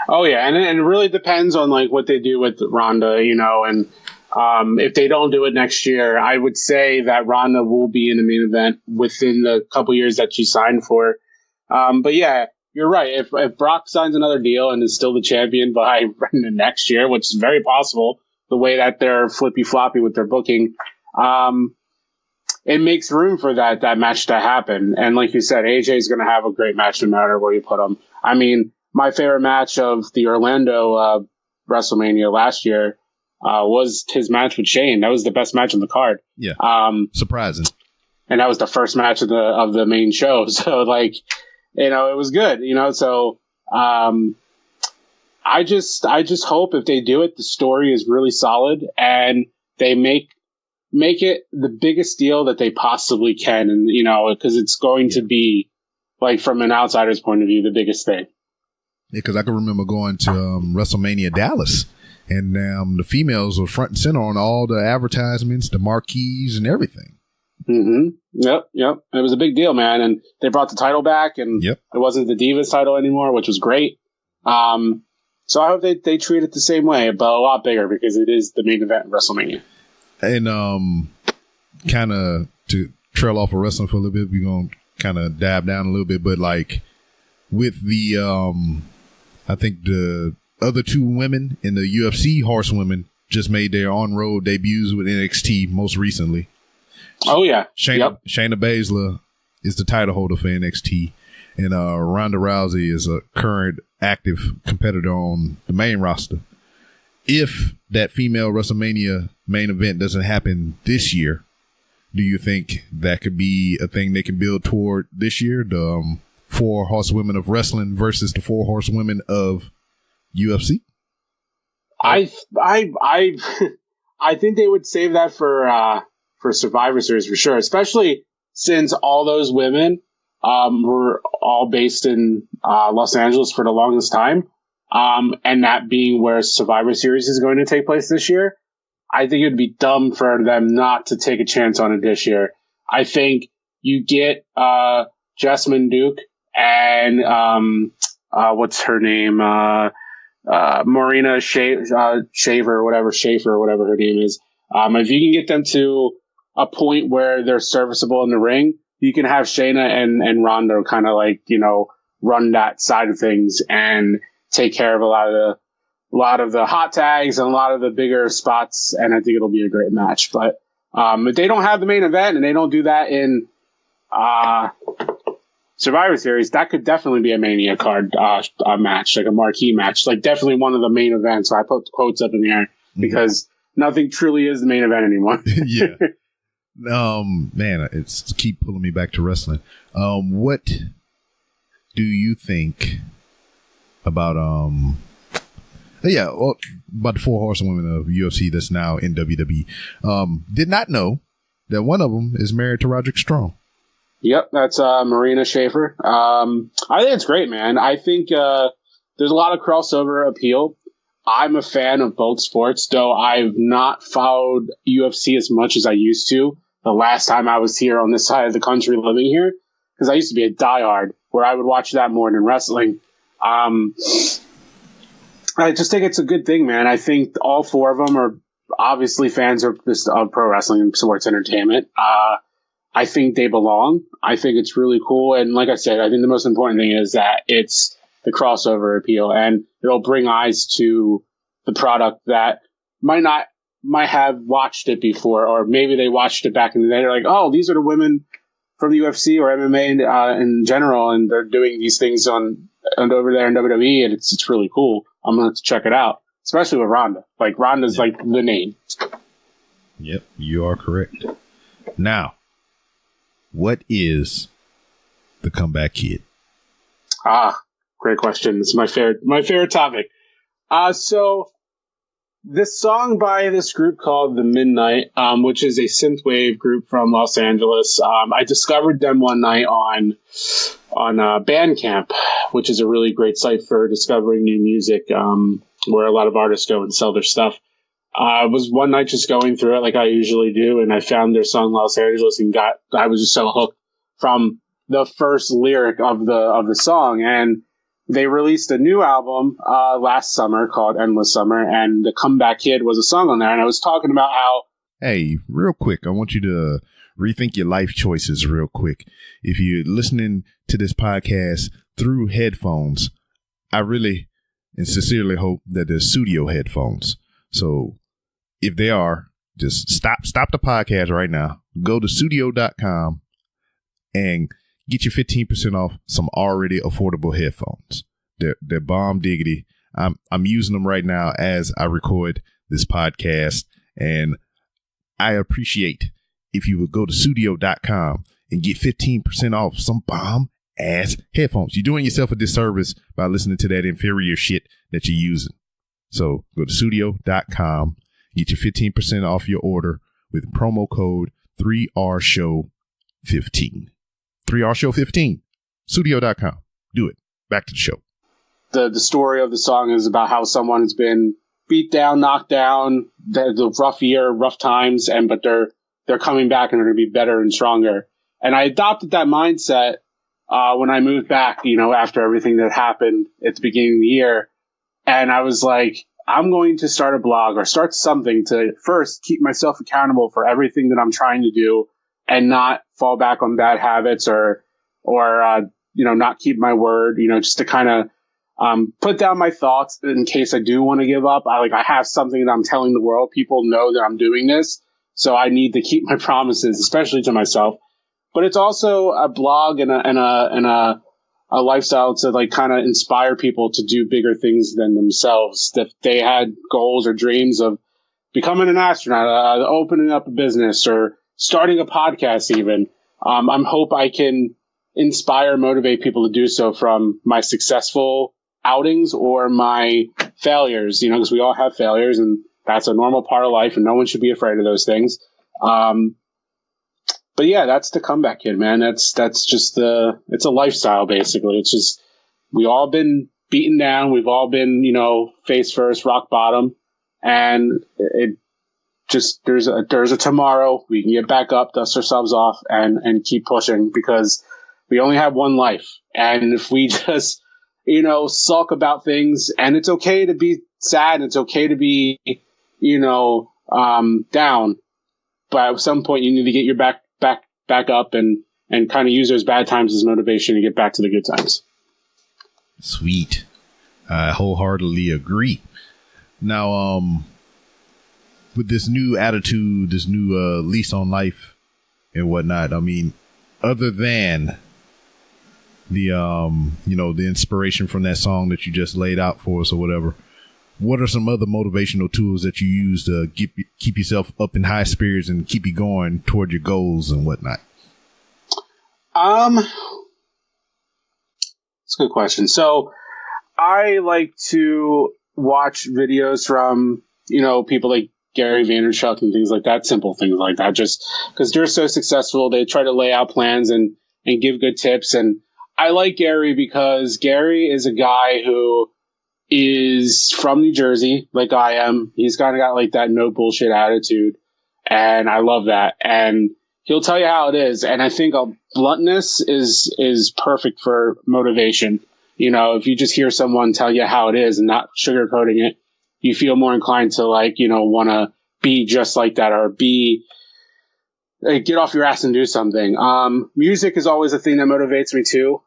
Oh yeah, and it really depends on like what they do with Ronda, you know, and if they don't do it next year, I would say that Ronda will be in the main event within the couple years that she signed for. But yeah, you're right. If Brock signs another deal and is still the champion by the next year, which is very possible, the way that they're flippy floppy with their booking, it makes room for that match to happen. And like you said, AJ is going to have a great match no matter where you put him. I mean, my favorite match of the Orlando WrestleMania last year was his match with Shane. That was the best match on the card. Yeah, surprising. And that was the first match of the main show. So like, you know, it was good. You know, so I just hope if they do it, the story is really solid and they make it the biggest deal that they possibly can, and you know, because it's going to be like from an outsider's point of view, the biggest thing. Yeah, because I can remember going to WrestleMania Dallas, and the females were front and center on all the advertisements, the marquees, and everything. Mm-hmm. Yep. It was a big deal, man. And they brought the title back, and it wasn't the Divas title anymore, which was great. So I hope they treat it the same way, but a lot bigger because it is the main event of WrestleMania. And kind of to trail off of wrestling for a little bit, we're going to kind of dive down a little bit, but like with the I think the other two women in the UFC horsewomen just made their on-road debuts with NXT most recently. Oh, yeah. Shayna Baszler is the title holder for NXT, and Ronda Rousey is a current active competitor on the main roster. If that female WrestleMania main event doesn't happen this year, do you think that could be a thing they can build toward this year? The 4 horsewomen of wrestling versus the 4 horsewomen of UFC? I think they would save that for Survivor Series for sure, especially since all those women were all based in Los Angeles for the longest time, and that being where Survivor Series is going to take place this year. I think it would be dumb for them not to take a chance on it this year. I think you get Jessamine Duke and what's her name? Marina Shafir or whatever her name is. If you can get them to a point where they're serviceable in the ring, you can have Shayna and Ronda kind of like, you know, run that side of things and take care of a lot of the hot tags and a lot of the bigger spots, and I think it'll be a great match. But if they don't have the main event and they don't do that in Survivor Series, that could definitely be a Mania card match, like a marquee match, like definitely one of the main events. So I put the quotes up in the air because nothing truly is the main event anymore. Yeah. Man, it's keep pulling me back to wrestling. What do you think about about the 4 horsewomen of UFC that's now in WWE? Did not know that one of them is married to Roderick Strong. Yep, that's Marina Shafir. I think it's great, man. I think there's a lot of crossover appeal. I'm a fan of both sports, though I've not followed UFC as much as I used to the last time I was here on this side of the country living here, because I used to be a diehard where I would watch that more than wrestling. I just think it's a good thing, man. I think all 4 of them are obviously fans of pro wrestling and sports entertainment. I think they belong. I think it's really cool. And like I said, I think the most important thing is that it's the crossover appeal, and it'll bring eyes to the product that might have watched it before, or maybe they watched it back in the day. They're like, oh, these are the women from the UFC or MMA in general, and they're doing these things on over there in WWE, and it's really cool. I'm going to check it out, especially with Ronda. Like, Ronda's like the name. Yep, you are correct. Now, what is the comeback kid? Great question. It's my favorite topic. So this song by this group called The Midnight, which is a synthwave group from Los Angeles. I discovered them one night on Bandcamp, which is a really great site for discovering new music, where a lot of artists go and sell their stuff. I was one night just going through it like I usually do, and I found their song Los Angeles and I was just so hooked from the first lyric of the song. And they released a new album last summer called Endless Summer, and The Comeback Kid was a song on there. And I was talking about how... Hey, real quick, I want you to rethink your life choices real quick. If you're listening to this podcast through headphones, I really and sincerely hope that they're studio headphones. So if they are, just stop the podcast right now. Go to studio.com and get you 15% off some already affordable headphones. They're bomb diggity. I'm using them right now as I record this podcast, and I appreciate if you would go to studio.com and get 15% off some bomb ass headphones. You're doing yourself a disservice by listening to that inferior shit that you're using. So go to studio.com, get your 15% off your order with promo code 3RShow15. 3RShow15. Studio.com. Do it. Back to the show. The story of the song is about how someone has been beat down, knocked down, the rough year, rough times, but they're coming back and they're going to be better and stronger. And I adopted that mindset when I moved back, after everything that happened at the beginning of the year. And I was like, I'm going to start a blog or start something to first keep myself accountable for everything that I'm trying to do and not fall back on bad habits or not keep my word, just to kind of put down my thoughts in case I do want to give up. I have something that I'm telling the world. People know that I'm doing this. So I need to keep my promises, especially to myself. But it's also a blog and a lifestyle to kind of inspire people to do bigger things than themselves. That they had goals or dreams of becoming an astronaut, opening up a business, or starting a podcast even. I hope I can inspire, motivate people to do so from my successful outings or my failures, because we all have failures and that's a normal part of life and no one should be afraid of those things. But yeah, that's the Comeback Kid, man. That's just it's a lifestyle basically. It's just, we all been beaten down. We've all been, face first, rock bottom. And it just, there's a tomorrow. We can get back up, dust ourselves off and keep pushing because we only have one life. And if we just, sulk about things, and it's okay to be sad, and it's okay to be, down, but at some point you need to get your back up and kind of use those bad times as motivation to get back to the good times. Sweet. I wholeheartedly agree. Now, with this new attitude, this new lease on life and whatnot, I mean, other than the the inspiration from that song that you just laid out for us or whatever, what are some other motivational tools that you use to keep yourself up in high spirits and keep you going toward your goals and whatnot? It's a good question. So I like to watch videos from, people like Gary Vaynerchuk and things like that, simple things like that, just because they're so successful. They try to lay out plans and give good tips. And I like Gary because Gary is a guy who is from New Jersey, like I am. He's kind of got like that no bullshit attitude. And I love that. And he'll tell you how it is. And I think bluntness is perfect for motivation. If you just hear someone tell you how it is and not sugarcoating it, you feel more inclined to want to be just like that or get off your ass and do something. Music is always a thing that motivates me too.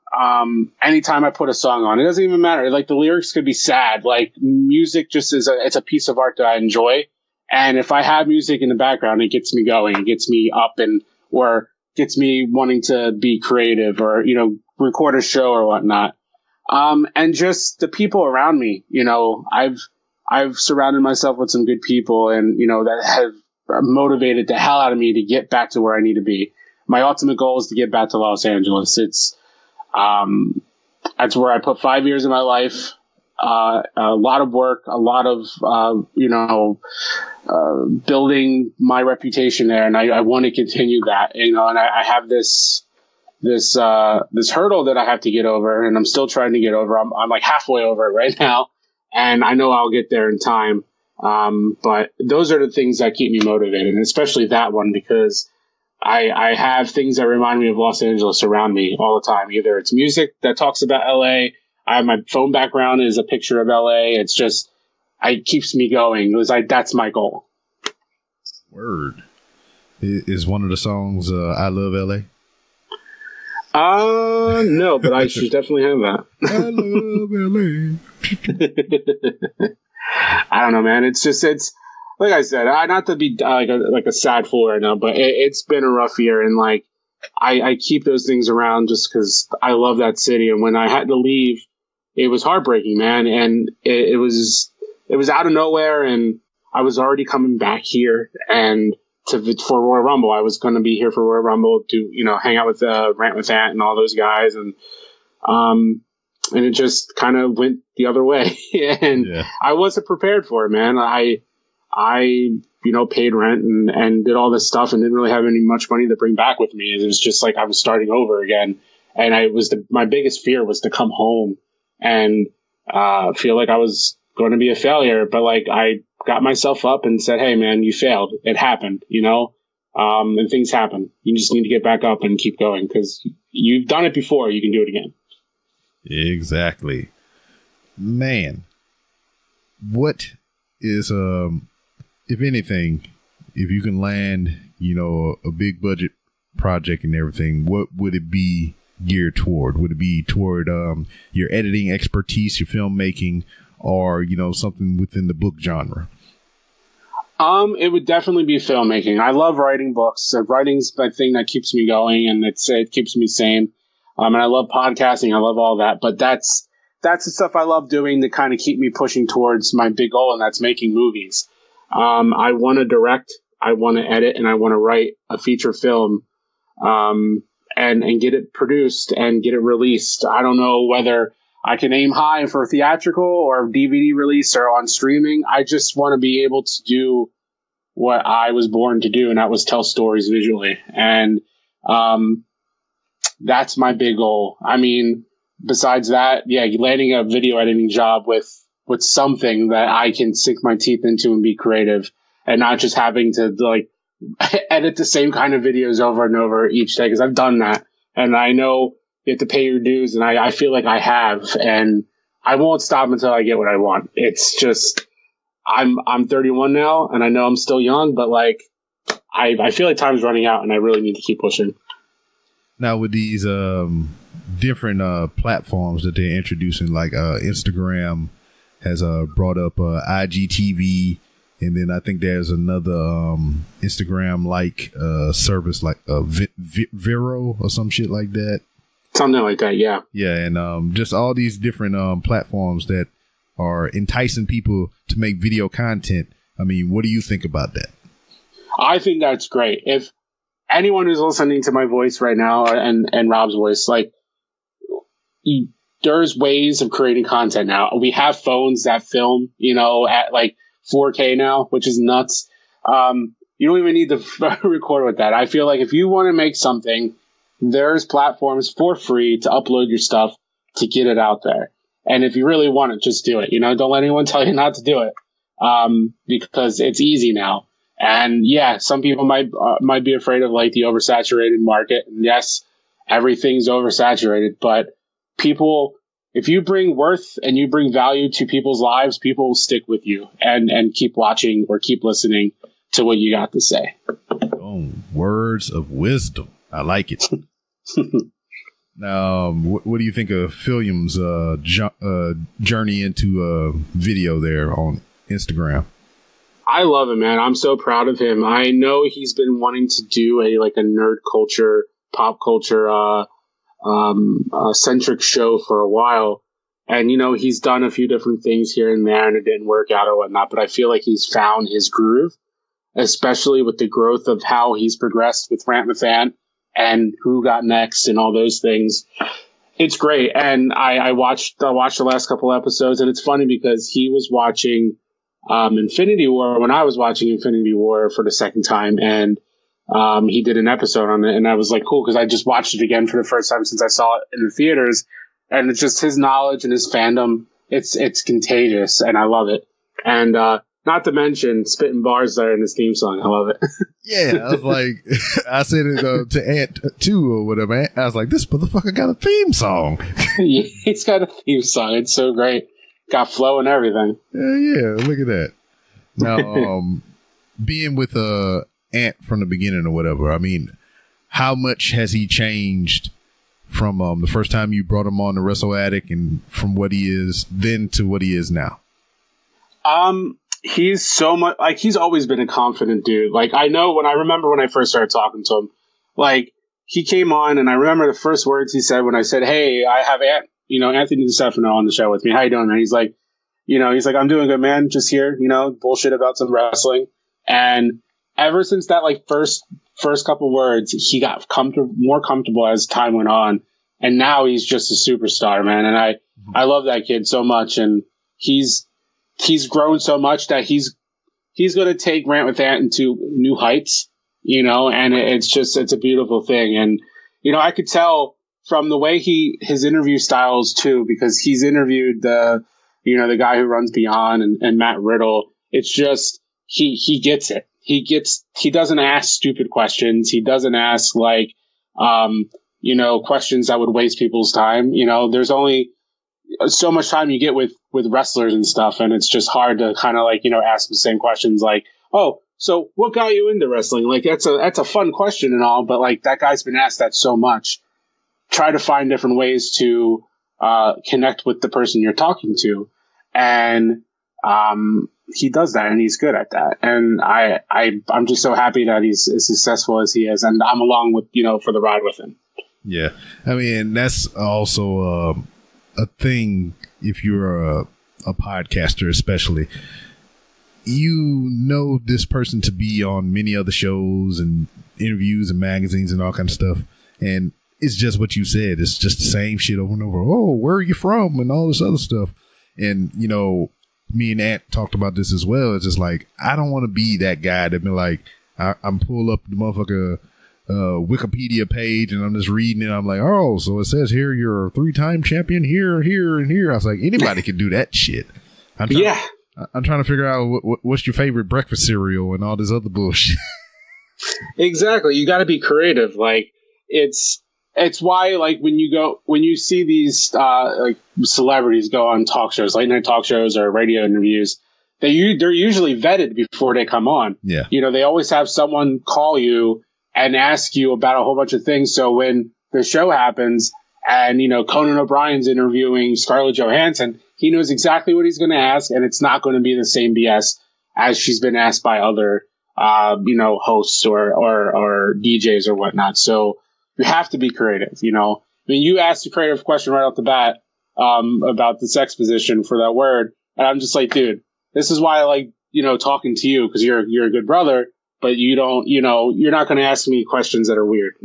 Anytime I put a song on, it doesn't even matter. Like the lyrics could be sad. Like music just it's a piece of art that I enjoy. And if I have music in the background, it gets me going. It gets me up or gets me wanting to be creative or, record a show or whatnot. And just the people around me, I've surrounded myself with some good people and, that have motivated the hell out of me to get back to where I need to be. My ultimate goal is to get back to Los Angeles. That's where I put 5 years of my life. a lot of work, a lot of, building my reputation there. And I want to continue that, and I have this hurdle that I have to get over, and I'm still trying to get over. I'm like halfway over it right now, and I know I'll get there in time. But those are the things that keep me motivated, and especially that one, because I have things that remind me of Los Angeles around me all the time. Either it's music that talks about LA. My phone background is a picture of LA. It's just, it keeps me going. That's my goal. Word. Is one of the songs I Love LA? No, but I should definitely have that. I love LA. I don't know, man. It's like I said, not to be like a sad fool right now, but it's been a rough year, and like I keep those things around just because I love that city. And when I had to leave, it was heartbreaking, man. And it was out of nowhere, and I was already coming back here and for Royal Rumble. I was going to be here for Royal Rumble to hang out with Rant with Ant and all those guys, and it just kind of went the other way. And yeah. I wasn't prepared for it, man. I paid rent and did all this stuff and didn't really have much money to bring back with me. It was just like I was starting over again. And my biggest fear was to come home and feel like I was going to be a failure. But like I got myself up and said, hey, man, you failed. It happened, and things happen. You just need to get back up and keep going because you've done it before. You can do it again. Exactly. Man, what is, if anything, if you can land, a big budget project and everything, what would it be geared toward? Would it be toward your editing expertise, your filmmaking, or, something within the book genre? It would definitely be filmmaking. I love writing books. Writing's the thing that keeps me going, and it keeps me sane. And I love podcasting. I love all that. But that's the stuff I love doing to kind of keep me pushing towards my big goal, and that's making movies. I want to direct, I want to edit, and I want to write a feature film and get it produced and get it released. I don't know whether I can aim high for theatrical or DVD release or on streaming. I just want to be able to do what I was born to do, and that was tell stories visually. And that's my big goal. I mean, besides that, yeah, landing a video editing job with something that I can sink my teeth into and be creative, and not just having to like edit the same kind of videos over and over each day, because I've done that, and I know you have to pay your dues, and I feel like I have, and I won't stop until I get what I want. It's just I'm 31 now, and I know I'm still young, but like I feel like time's running out, and I really need to keep pushing. Now with these different platforms that they're introducing, like Instagram has brought up IGTV, and then I think there's another Instagram-like service like Vero or some shit like that. Something like that, yeah. Yeah, and just all these different platforms that are enticing people to make video content. I mean, what do you think about that? I think that's great. If anyone who's listening to my voice right now and Rob's voice, like, there's ways of creating content now. We have phones that film, at like 4K now, which is nuts. You don't even need to record with that. I feel like if you want to make something, there's platforms for free to upload your stuff to get it out there. And if you really want it, just do it. Don't let anyone tell you not to do it, because it's easy now. And yeah, some people might be afraid of like the oversaturated market. And yes, everything's oversaturated, but people, if you bring worth and you bring value to people's lives, people will stick with you and keep watching or keep listening to what you got to say. Oh, words of wisdom. I like it. Now, what do you think of Philium's journey into video there on Instagram? I love him, man. I'm so proud of him. I know he's been wanting to do a nerd culture, pop culture, centric show for a while. And, he's done a few different things here and there, and it didn't work out or whatnot. But I feel like he's found his groove, especially with the growth of how he's progressed with Rant with Ant and who got next and all those things. It's great, and I watched the last couple episodes, and it's funny because he was watching Infinity War when I was watching Infinity War for the second time, and he did an episode on it, and I was like, cool, because I just watched it again for the first time since I saw it in the theaters, and it's just his knowledge and his fandom. It's contagious, and I love it. And not to mention spitting bars there in his theme song. I love it. Yeah, I was like, I said it to Ant too or whatever. I was like, this motherfucker got a theme song. Yeah, he's got a theme song. It's so great. Got flow and everything. Yeah, look at that. Now, being with Ant from the beginning or whatever, I mean, how much has he changed from the first time you brought him on the Wrestle Addict and from what he is then to what he is now? He's so much like he's always been a confident dude. Like I remember when I first started talking to him, like he came on and I remember the first words he said when I said, "Hey, I have Anthony DiStefano on the show with me. How you doing, man?" He's like, "I'm doing good, man. Just here, bullshit about some wrestling." And ever since that, like first couple words, he got more comfortable as time went on, and now he's just a superstar, man. And I love that kid so much, and he's grown so much that he's going to take Rant with Ant into new heights, and it's a beautiful thing. And, I could tell from the way his interview styles too, because he's interviewed the guy who runs Beyond and Matt Riddle. It's just, he gets it. He doesn't ask stupid questions. He doesn't ask questions that would waste people's time. There's only so much time you get with wrestlers and stuff, and it's just hard to kind of ask the same questions like, oh, so what got you into wrestling? Like that's a fun question and all, but like that guy's been asked that so much. Try to find different ways to connect with the person you're talking to, and he does that, and he's good at that. And I'm just so happy that he's as successful as he is, and I'm along with for the ride with him. Yeah, I mean that's also a thing if you're a podcaster, especially. This person to be on many other shows and interviews and magazines and all kinds of stuff, and it's just what you said. It's just the same shit over and over. Oh, where are you from? And all this other stuff. And me and Ant talked about this as well. It's just like, I don't want to be that guy that be like, I'm pull up the motherfucker Wikipedia page and I'm just reading it. I'm like, oh, so it says here you're a 3-time champion here, here, and here. I was like, anybody can do that shit. I'm trying to figure out what's your favorite breakfast cereal and all this other bullshit. Exactly. You got to be creative. Like it's why like when you see these like celebrities go on talk shows, late night talk shows or radio interviews, they're usually vetted before they come on. Yeah. They always have someone call you and ask you about a whole bunch of things. So when the show happens and, Conan O'Brien's interviewing Scarlett Johansson, he knows exactly what he's going to ask, and it's not going to be the same BS as she's been asked by other, hosts or DJs or whatnot. So you have to be creative, I mean, you asked a creative question right off the bat, about the sex position for that word. And I'm just like, dude, this is why I like, talking to you, because you're a good brother. But you don't, you're not going to ask me questions that are weird.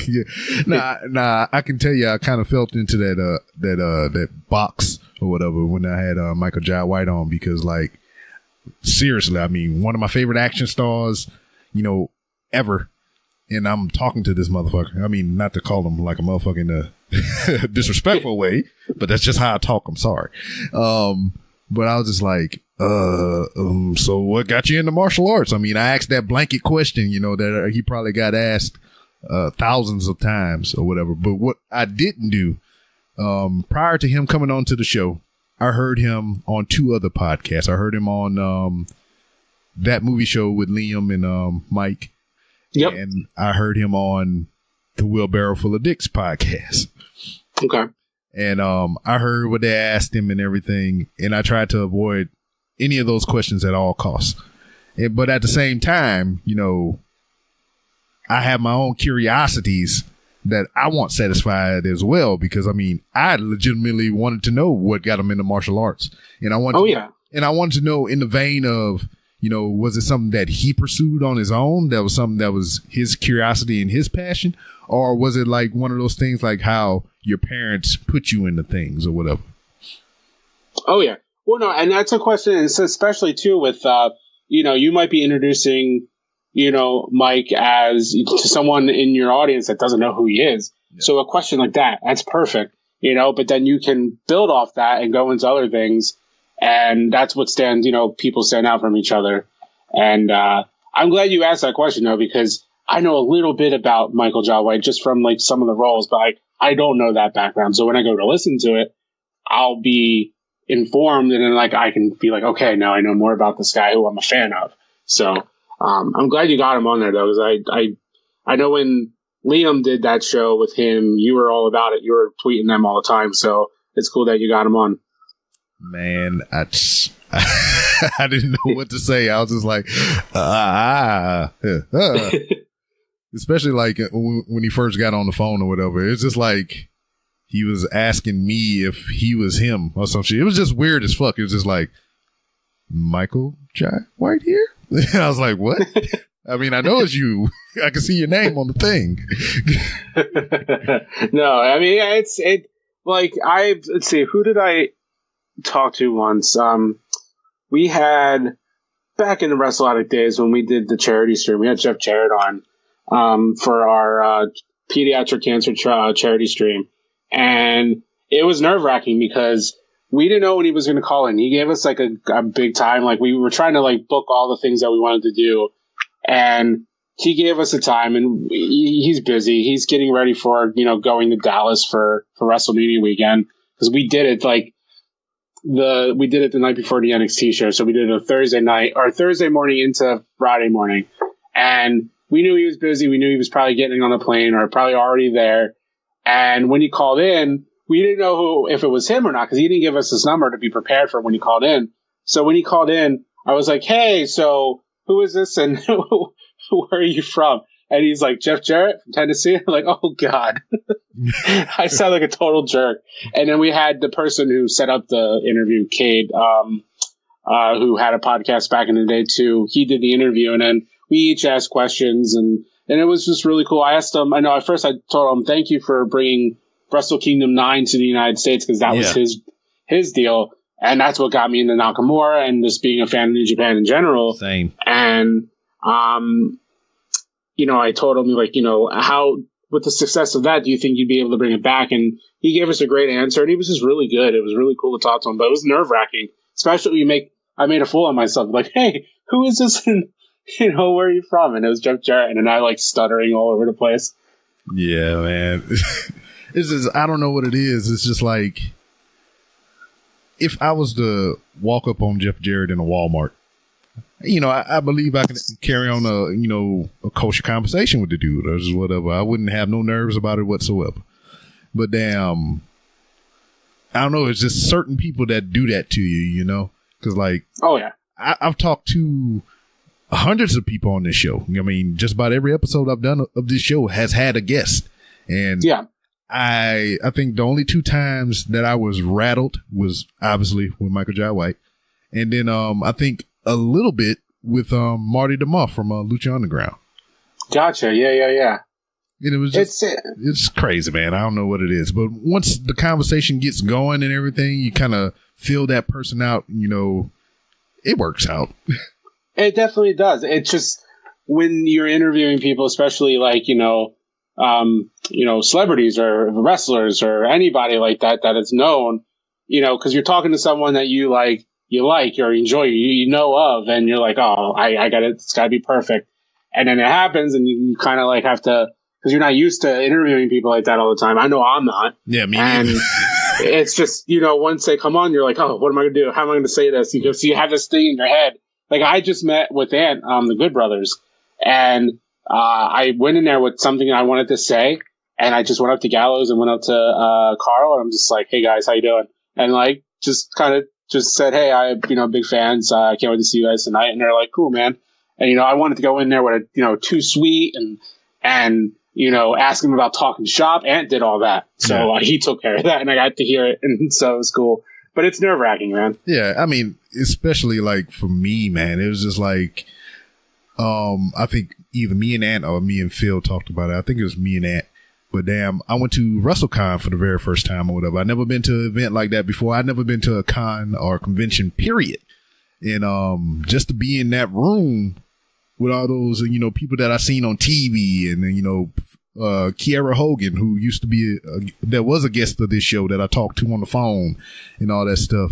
Yeah. Nah. I can tell you, I kind of felt into that box or whatever when I had Michael Jai White on, because, like, seriously, I mean, one of my favorite action stars, ever. And I'm talking to this motherfucker. I mean, not to call him like a motherfucker in a disrespectful way, but that's just how I talk. I'm sorry. But I was just like, so what got you into martial arts? I mean, I asked that blanket question, that he probably got asked thousands of times or whatever. But what I didn't do, prior to him coming on to the show, I heard him on 2 other podcasts. I heard him on That Movie Show with Liam and Mike. Yep. And I heard him on the Wheelbarrow Full of Dicks podcast. Okay. And I heard what they asked him and everything, and I tried to avoid any of those questions at all costs. But at the same time, I have my own curiosities that I want satisfied as well, because I mean, I legitimately wanted to know what got him into martial arts, and I wanted to know in the vein of, was it something that he pursued on his own? That was something that was his curiosity and his passion? Or was it like one of those things like how your parents put you into things or whatever. Oh yeah. Well, no, and that's a question, especially too with you might be introducing Mike as to someone in your audience that doesn't know who he is. Yeah. So a question like that's perfect, but then you can build off that and go into other things. And that's what people stand out from each other. And I'm glad you asked that question, though, because I know a little bit about Michael Jai White just from like some of the roles, but I don't know that background. So when I go to listen to it, I'll be informed, and then like I can be like, okay, now I know more about this guy who I'm a fan of. So I'm glad you got him on there, though, because I know when Liam did that show with him, you were all about it. You were tweeting them all the time. So it's cool that you got him on. Man, I didn't know what to say. I was just like, especially like when he first got on the phone or whatever. It's just like he was asking me if he was him or some shit. It was just weird as fuck. It was just like, Michael Jai White here? I was like, what? I mean, I know it's you. I can see your name on the thing. No, I mean, let's see, who did I talk to once? We had, back in the Wrestle Addict days when we did the charity stream, we had Jeff Jarrett on for our pediatric cancer charity stream. And it was nerve-wracking because we didn't know when he was going to call in. He gave us like a big time. Like we were trying to like book all the things that we wanted to do. And he gave us a time, and he's busy. He's getting ready for, going to Dallas for WrestleMania weekend, because we did it the night before the NXT show. So we did it a Thursday night or Thursday morning into Friday morning. And we knew he was busy. We knew he was probably getting on a plane or probably already there. And when he called in, we didn't know if it was him or not, because he didn't give us his number to be prepared for when he called in. So when he called in, I was like, hey, so who is this and where are you from? And he's like, Jeff Jarrett from Tennessee. I'm like, oh, God. I sound like a total jerk. And then we had the person who set up the interview, Cade, who had a podcast back in the day, too. He did the interview, and then we each asked questions, and it was just really cool. I asked him, at first I told him, thank you for bringing Wrestle Kingdom 9 to the United States, because that was his deal. And that's what got me into Nakamura and just being a fan of New Japan in general. Same. And, I told him, like, how, with the success of that, do you think you'd be able to bring it back? And he gave us a great answer, and he was just really good. It was really cool to talk to him, but it was nerve-wracking, especially I made a fool of myself. Like, hey, who is this? And, where are you from? And it was Jeff Jarrett, and I like stuttering all over the place. Yeah, man. It's just, I don't know what it is. It's just like, if I was to walk up on Jeff Jarrett in a Walmart, I believe I can carry on a kosher conversation with the dude or just whatever. I wouldn't have no nerves about it whatsoever. But damn, I don't know. It's just certain people that do that to you, because like, oh yeah, I've talked to hundreds of people on this show. I mean, just about every episode I've done of this show has had a guest, and yeah. I think the only two times that I was rattled was obviously with Michael Jai White, and then I think a little bit with Marty DeMuff from Lucha Underground. Gotcha. Yeah. And it was just it's crazy, man. I don't know what it is, but once the conversation gets going and everything, you kind of feel that person out. It works out. It definitely does. It's just when you're interviewing people, especially like celebrities or wrestlers or anybody like that is known, because you're talking to someone that you like or enjoy, you know of, and you're like, oh, I got it. It's got to be perfect. And then it happens, and you kind of like have to, because you're not used to interviewing people like that all the time. I know I'm not. Yeah, me neither. And it's just, once they come on, you're like, oh, what am I going to do? How am I going to say this? So you have this thing in your head. Like I just met with Ant, the Good Brothers, and I went in there with something I wanted to say, and I just went up to Gallows and went up to Carl, and I'm just like, hey guys, how you doing? And like just kind of just said, hey, big fans. I can't wait to see you guys tonight. And they're like, cool, man. And I wanted to go in there with too sweet and ask him about talking shop. Ant did all that, so he took care of that, and I got to hear it, and so it was cool. But it's nerve wracking, man. Yeah, I mean, especially like for me, man, it was just like, I think either me and Ant or me and Phil talked about it. I think it was me and Ant. But damn, I went to WrestleCon for the very first time or whatever. I'd never been to an event like that before. I'd never been to a con or convention, period. And just to be in that room with all those, people that I seen on TV, and then, Kiera Hogan, who used to be that was a guest of this show that I talked to on the phone and all that stuff.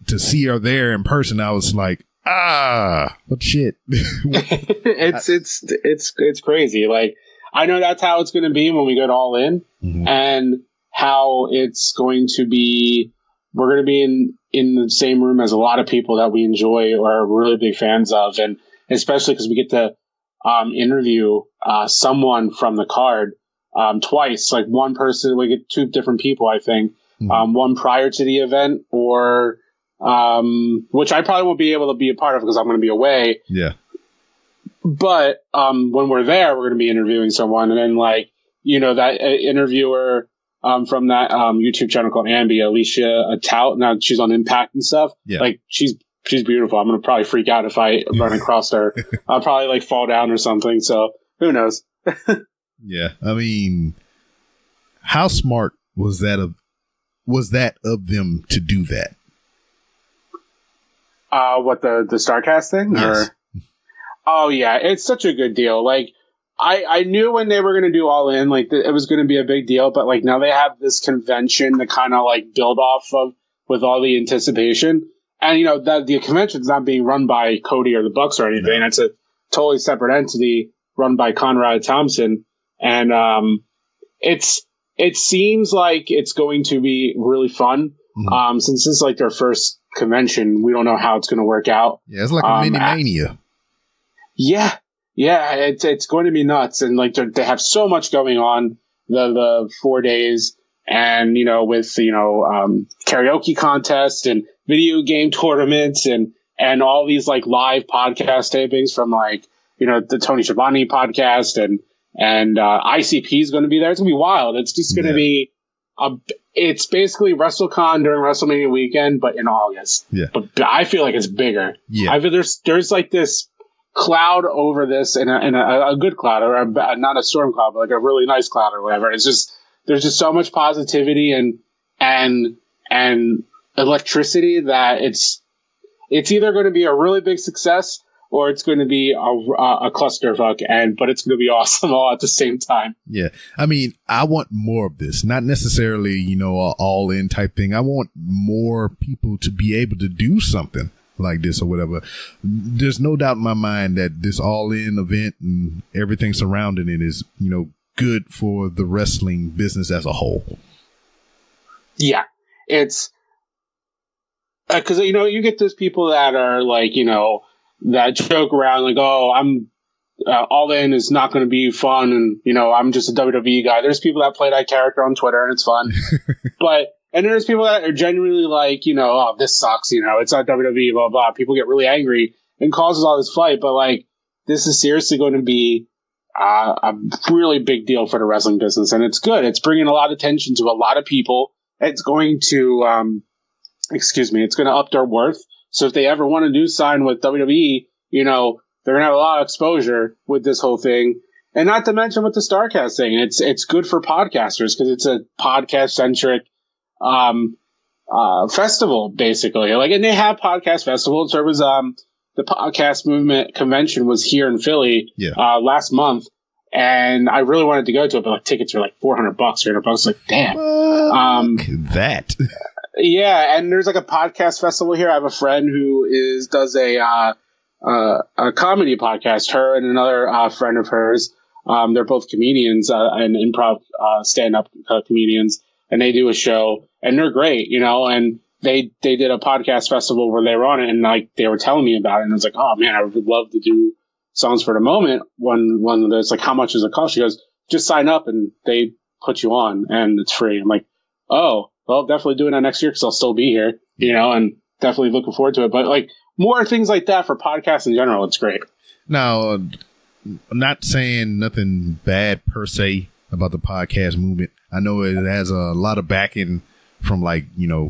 To see her there in person, I was like, what shit. It's crazy. Like, I know that's how it's going to be when we go to All In, and how it's going to be. We're going to be in the same room as a lot of people that we enjoy or are really big fans of, and especially because we get to interview someone from the card twice. Like, one person, we get two different people, I think. One prior to the event, or which I probably won't be able to be a part of because I'm going to be away. Yeah. But when we're there, we're going to be interviewing someone, and then that interviewer from that YouTube channel called Ambi, Alicia Tout. Now she's on Impact and stuff. Yeah. Like, she's beautiful. I'm going to probably freak out if I run across her. I'll probably fall down or something. So who knows? Yeah. I mean, how smart was that of them to do that? What, the StarCast thing? Yes. Or? Oh yeah, it's such a good deal. Like, I knew when they were going to do All In, like, it was going to be a big deal, but like, now they have this convention to kind of like build off of with all the anticipation. And that the convention's not being run by Cody or the Bucks or anything. No. It's a totally separate entity run by Conrad Thompson. And it seems like it's going to be really fun. Since this is like their first convention, we don't know how it's going to work out. Yeah, it's like a mini mania. Yeah, it's going to be nuts, and like they have so much going on the 4 days, and with karaoke contests and video game tournaments and all these like live podcast tapings from like the Tony Schiavone podcast and ICP is going to be there. It's going to be wild. It's just going to be it's basically WrestleCon during WrestleMania weekend, but in August. Yeah, but I feel like it's bigger. Yeah, I feel there's like this cloud over this, and a good cloud, or not a storm cloud, but like a really nice cloud or whatever. It's just, there's just so much positivity and electricity that it's either going to be a really big success or it's going to be a clusterfuck, but it's going to be awesome all at the same time. Yeah. I mean, I want more of this, not necessarily, a all in type thing. I want more people to be able to do something like this or whatever. There's no doubt in my mind that this all in event and everything surrounding it is, good for the wrestling business as a whole. Yeah. It's because, you get those people that are like, that joke around like, oh, I'm all in is not going to be fun. And, I'm just a WWE guy. There's people that play that character on Twitter and it's fun, and there's people that are genuinely like, oh, this sucks, it's not WWE, blah, blah. People get really angry and causes all this fight. But, like, this is seriously going to be a really big deal for the wrestling business. And it's good. It's bringing a lot of attention to a lot of people. It's going to, it's going to up their worth. So if they ever want to sign with WWE, they're going to have a lot of exposure with this whole thing. And not to mention with the StarCast thing, it's good for podcasters because it's a podcast-centric festival, basically. Like, and they have podcast festivals. There was the podcast movement convention was here in Philly last month, and I really wanted to go to it, but like tickets are like $400, $300. Like, damn. That. Yeah, and there's like a podcast festival here. I have a friend who does a comedy podcast. Her and another friend of hers. They're both comedians and improv stand-up comedians, and they do a show, and they're great, and they did a podcast festival where they were on it, and like they were telling me about it, and I was like, oh man, I would love to do Songs for the Moment. One of those, like, how much does it cost? She goes, just sign up and they put you on and it's free. I'm like, oh, well, definitely doing that next year because I'll still be here, and definitely looking forward to it. But like more things like that for podcasts in general, it's great. Now, I'm not saying nothing bad per se about the podcast movement. I know it has a lot of backing from like,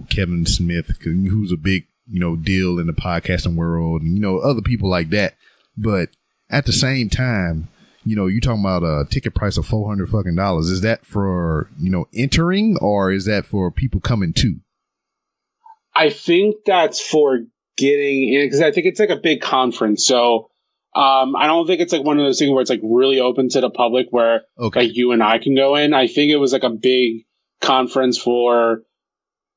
Kevin Smith, who's a big, deal in the podcasting world, and, other people like that. But at the same time, you talking about a ticket price of $400 fucking. Is that for, entering, or is that for people coming to? I think that's for getting in, because I think it's like a big conference. So I don't think it's like one of those things where it's like really open to the public where like you and I can go in. I think it was like a big conference for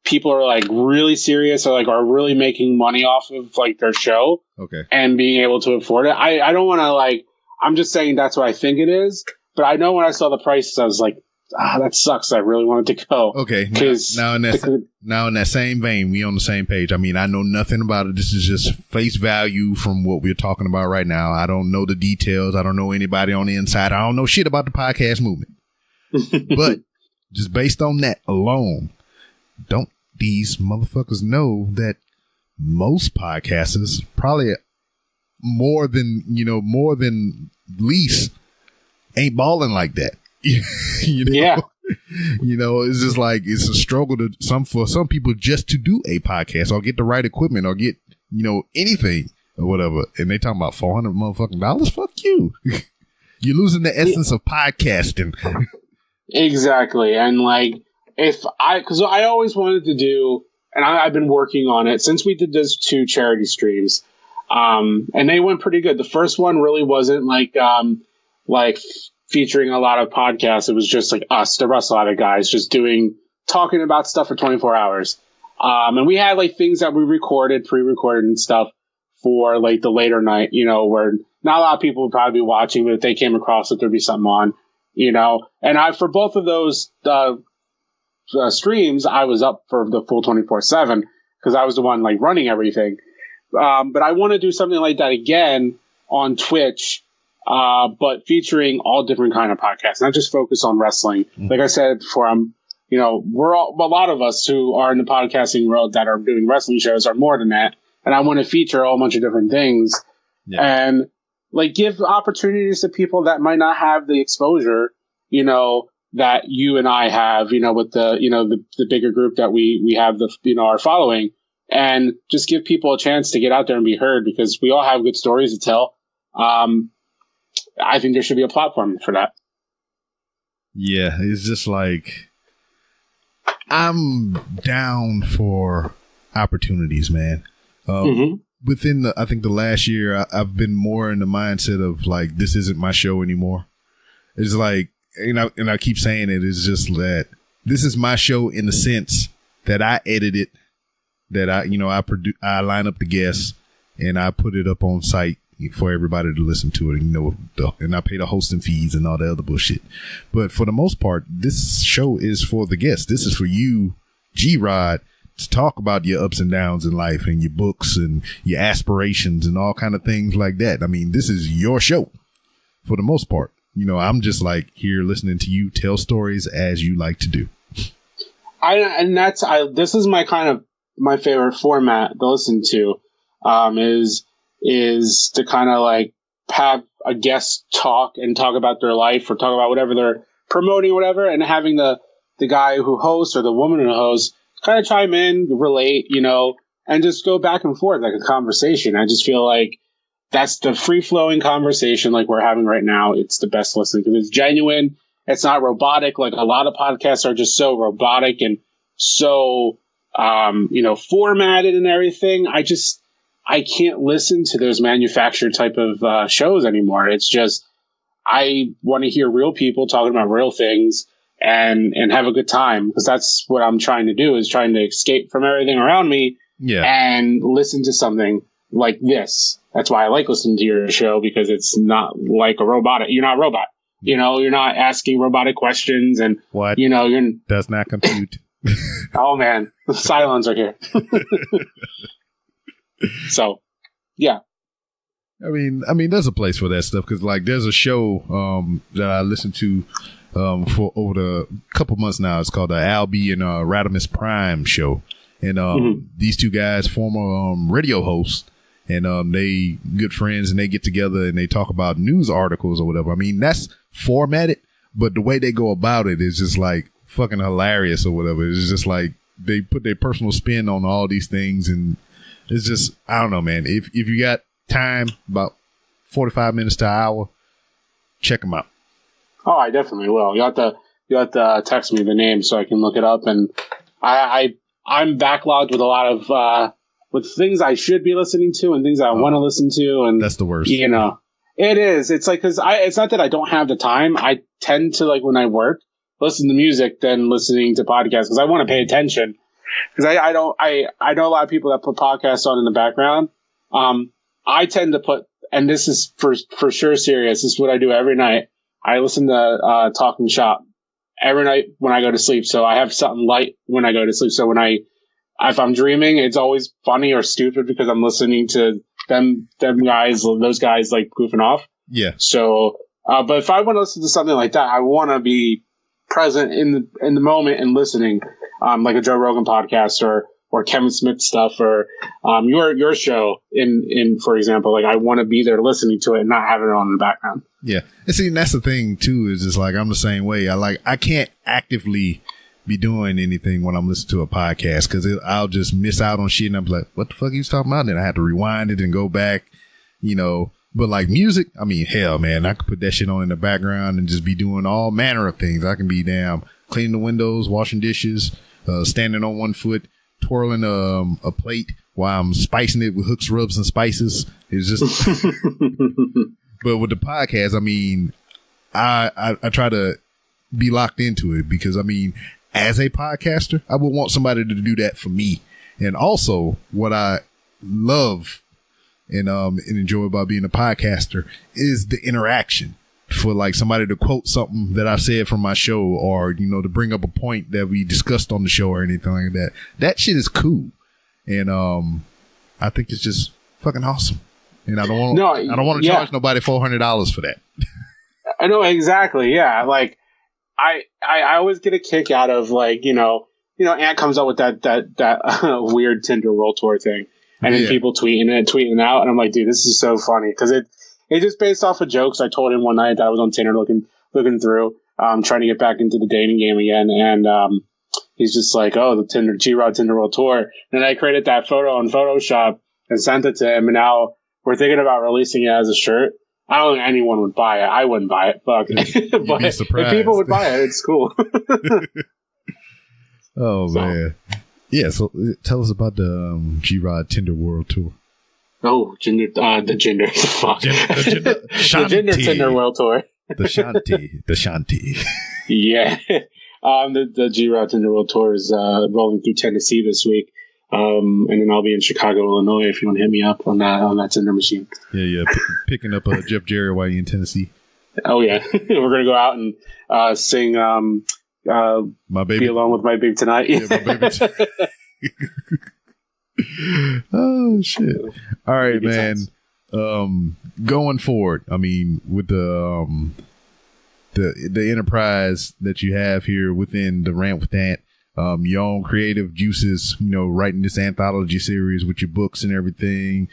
people who are like really serious or like are really making money off of like their show and being able to afford it. I don't want to like, I'm just saying that's what I think it is. But I know when I saw the prices, I was like, that sucks. I really wanted to go. Okay. Now in that same vein, we on the same page. I mean, I know nothing about it. This is just face value from what we're talking about right now. I don't know the details. I don't know anybody on the inside. I don't know shit about the podcast movement. But just based on that alone, don't these motherfuckers know that most podcasters, probably more than least, ain't balling like that. Yeah. It's just like it's a struggle for some people just to do a podcast or get the right equipment or get anything or whatever. And they talking about $400 motherfucking dollars. Fuck you. You're losing the essence of podcasting. Exactly. And like because I always wanted to do, and I've been working on it since we did those 2 charity streams, and they went pretty good. The first one really wasn't like featuring a lot of podcasts. It was just like us, the rest of guys, just talking about stuff for 24 hours. And we had like things that we pre-recorded and stuff for like the later night, where not a lot of people would probably be watching, but if they came across it, there'd be something on, and for both of those, streams, I was up for the full 24/7 because I was the one like running everything. But I want to do something like that again on Twitch, but featuring all different kind of podcasts, not just focus on wrestling. Like I said before, we're a lot of us who are in the podcasting world that are doing wrestling shows are more than that. And I want to feature a whole bunch of different things and like give opportunities to people that might not have the exposure, that you and I have, with the bigger group that we have our following, and just give people a chance to get out there and be heard, because we all have good stories to tell. I think there should be a platform for that. Yeah. It's just like, I'm down for opportunities, man. Within I think the last year, I've been more in the mindset of like, this isn't my show anymore. It's like, and I keep saying it, is just that this is my show in the sense that I edit it, that I line up the guests and I put it up on site for everybody to listen to it, and I pay the hosting fees and all the other bullshit. But for the most part, this show is for the guests. This is for you, G-Rod, to talk about your ups and downs in life and your books and your aspirations and all kind of things like that. I mean, this is your show for the most part. I'm just like here listening to you tell stories as you like to do. This is my favorite format to listen to, is to kind of like have a guest talk about their life or talk about whatever they're promoting or whatever, and having the guy who hosts or the woman who hosts kind of chime in, relate, and just go back and forth like a conversation. I just feel like that's the free-flowing conversation like we're having right now. It's the best listening because it's genuine. It's not robotic. Like a lot of podcasts are just so robotic and so, formatted and everything. I can't listen to those manufactured type of shows anymore. It's just, I want to hear real people talking about real things and have a good time, because that's what I'm trying to do, is trying to escape from everything around me and listen to something like this. That's why I like listening to your show, because it's not like a robotic. You're not a robot. You're not asking robotic questions and what you're does not compute. Oh man, the Cylons are here. So, yeah. I mean, there's a place for that stuff, because like there's a show that I listened to for over the couple months now. It's called the Albie and Radimus Prime show, and these two guys, former radio hosts, and they good friends, and they get together and they talk about news articles or whatever. I mean, that's formatted, but the way they go about it is just like fucking hilarious or whatever. It's just like they put their personal spin on all these things, and it's just, I don't know, man. If you got time, about 45 minutes to an hour, check them out. Oh, I definitely will. You have to text me the name so I can look it up. And I'm backlogged with a lot of with things I should be listening to and things I want to listen to. And that's the worst. You know, it is. It's like it's not that I don't have the time. I tend to, like, when I work, listen to music than listening to podcasts because I want to pay attention. Because I know a lot of people that put podcasts on in the background. I tend to put, and this is for sure serious. This is what I do every night. I listen to Talking Shop every night when I go to sleep. So I have something light when I go to sleep. So if I'm dreaming, it's always funny or stupid because I'm listening to those guys like goofing off. Yeah. So, but if I want to listen to something like that, I want to be present in the moment and listening, like a Joe Rogan podcast or Kevin Smith stuff or your show in for example. Like I want to be there listening to it and not having it on in the background. Yeah. And see, and that's the thing too, is just like I'm the same way. I can't actively be doing anything when I'm listening to a podcast because I'll just miss out on shit and I'm like, what the fuck are you talking about? Then I have to rewind it and go back, you know. But like music, I mean, hell, man, I could put that shit on in the background and just be doing all manner of things. I can be cleaning the windows, washing dishes, standing on one foot, twirling a plate while I'm spicing it with hooks, rubs, and spices. It's just. But with the podcast, I mean, I try to be locked into it because, I mean, as a podcaster, I would want somebody to do that for me. And also, what I love and enjoy about being a podcaster is the interaction. For like somebody to quote something that I said from my show or, you know, to bring up a point that we discussed on the show or anything like that. That shit is cool. And I think it's just fucking awesome. And I don't want to charge nobody $400 for that. I know exactly. Yeah. Like I always get a kick out of like, you know, Ant comes up with that weird Tinder World Tour thing. And then people tweeting out. And I'm like, dude, this is so funny. Cause it just based off of jokes. I told him one night that I was on Tinder looking through, trying to get back into the dating game again. And, he's just like, oh, the G-Rod Tinder World Tour. And then I created that photo on Photoshop and sent it to him. And now we're thinking about releasing it as a shirt. I don't think anyone would buy it. I wouldn't buy it. Fuck. But if people would buy it, it's cool. Man. Yeah, so tell us about the G-Rod Tinder World Tour. Oh, the gender. Fuck. The gender Tinder World Tour. The Shanti. Yeah. The G-Rod Tinder World Tour is rolling through Tennessee this week. And then I'll be in Chicago, Illinois if you want to hit me up on that Tinder machine. Yeah. Picking up Jeff Jarrett while you're in Tennessee. Oh, yeah. We're going to go out and sing My Baby. Be Alone with My Baby Tonight. Yeah, My Baby. Oh, shit. All right, man. Going forward, I mean, with the enterprise that you have here within the Rant with Ant, your own creative juices, you know, writing this anthology series with your books and everything,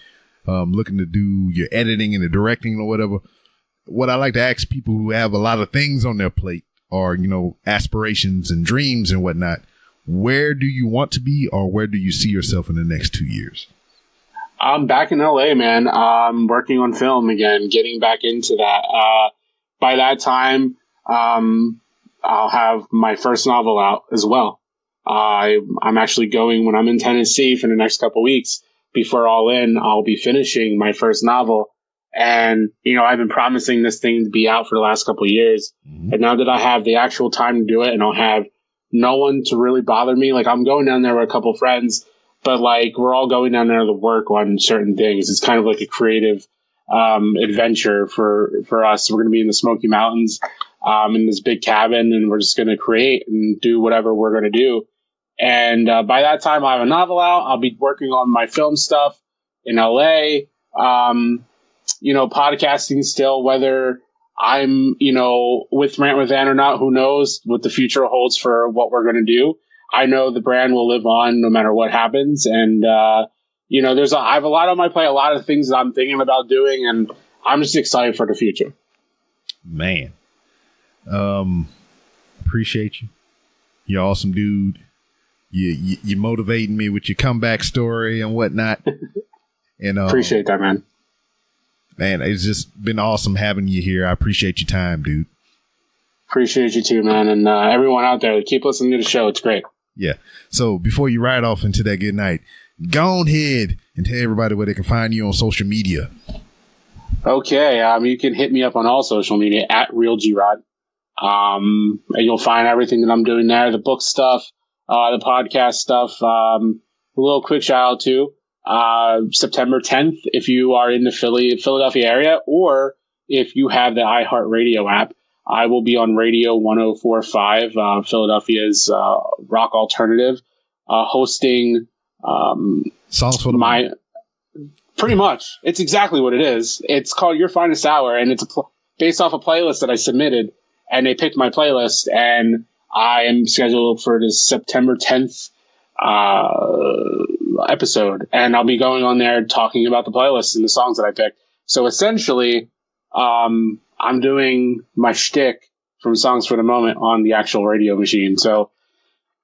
looking to do your editing and the directing or whatever. What I like to ask people who have a lot of things on their plate or, you know, aspirations and dreams and whatnot, where do you want to be or where do you see yourself in the next 2 years? I'm back in LA, man. I'm working on film again, getting back into that. By that time, I'll have my first novel out as well. I'm actually going when I'm in Tennessee for the next couple weeks. Before All In, I'll be finishing my first novel. And, you know, I've been promising this thing to be out for the last couple of years. Mm-hmm. And now that I have the actual time to do it and I'll have no one to really bother me, like I'm going down there with a couple friends, but like we're all going down there to work on certain things. It's kind of like a creative adventure for us. We're going to be in the Smoky Mountains in this big cabin, and we're just going to create and do whatever we're going to do. And by that time, I have a novel out. I'll be working on my film stuff in LA. You know, podcasting still, whether I'm, you know, with Rant with Ant or not, who knows what the future holds for what we're going to do. I know the brand will live on no matter what happens. And, you know, I have a lot on my plate, a lot of things that I'm thinking about doing, and I'm just excited for the future. Man. Appreciate you. You're awesome, dude. You're motivating me with your comeback story and whatnot. And appreciate that, man. man, it's just been awesome having you here. I appreciate your time, dude. Appreciate you too, man. And everyone out there, keep listening to the show. It's great. Yeah. So before you ride off into that good night, go ahead and tell everybody where they can find you on social media. Okay. You can hit me up on all social media at RealGrod. And you'll find everything that I'm doing there, the book stuff, the podcast stuff. A little quick shout out to September 10th, if you are in the Philadelphia area, or if you have the iHeartRadio app, I will be on Radio 104.5, Philadelphia's rock alternative, hosting songs for the pretty much. It's exactly what it is. It's called Your Finest Hour, and it's based off a playlist that I submitted, and they picked my playlist, and I am scheduled for the September 10th episode, and I'll be going on there talking about the playlist and the songs that I picked. So essentially, I'm doing my shtick from Songs for the Moment on the actual radio machine. So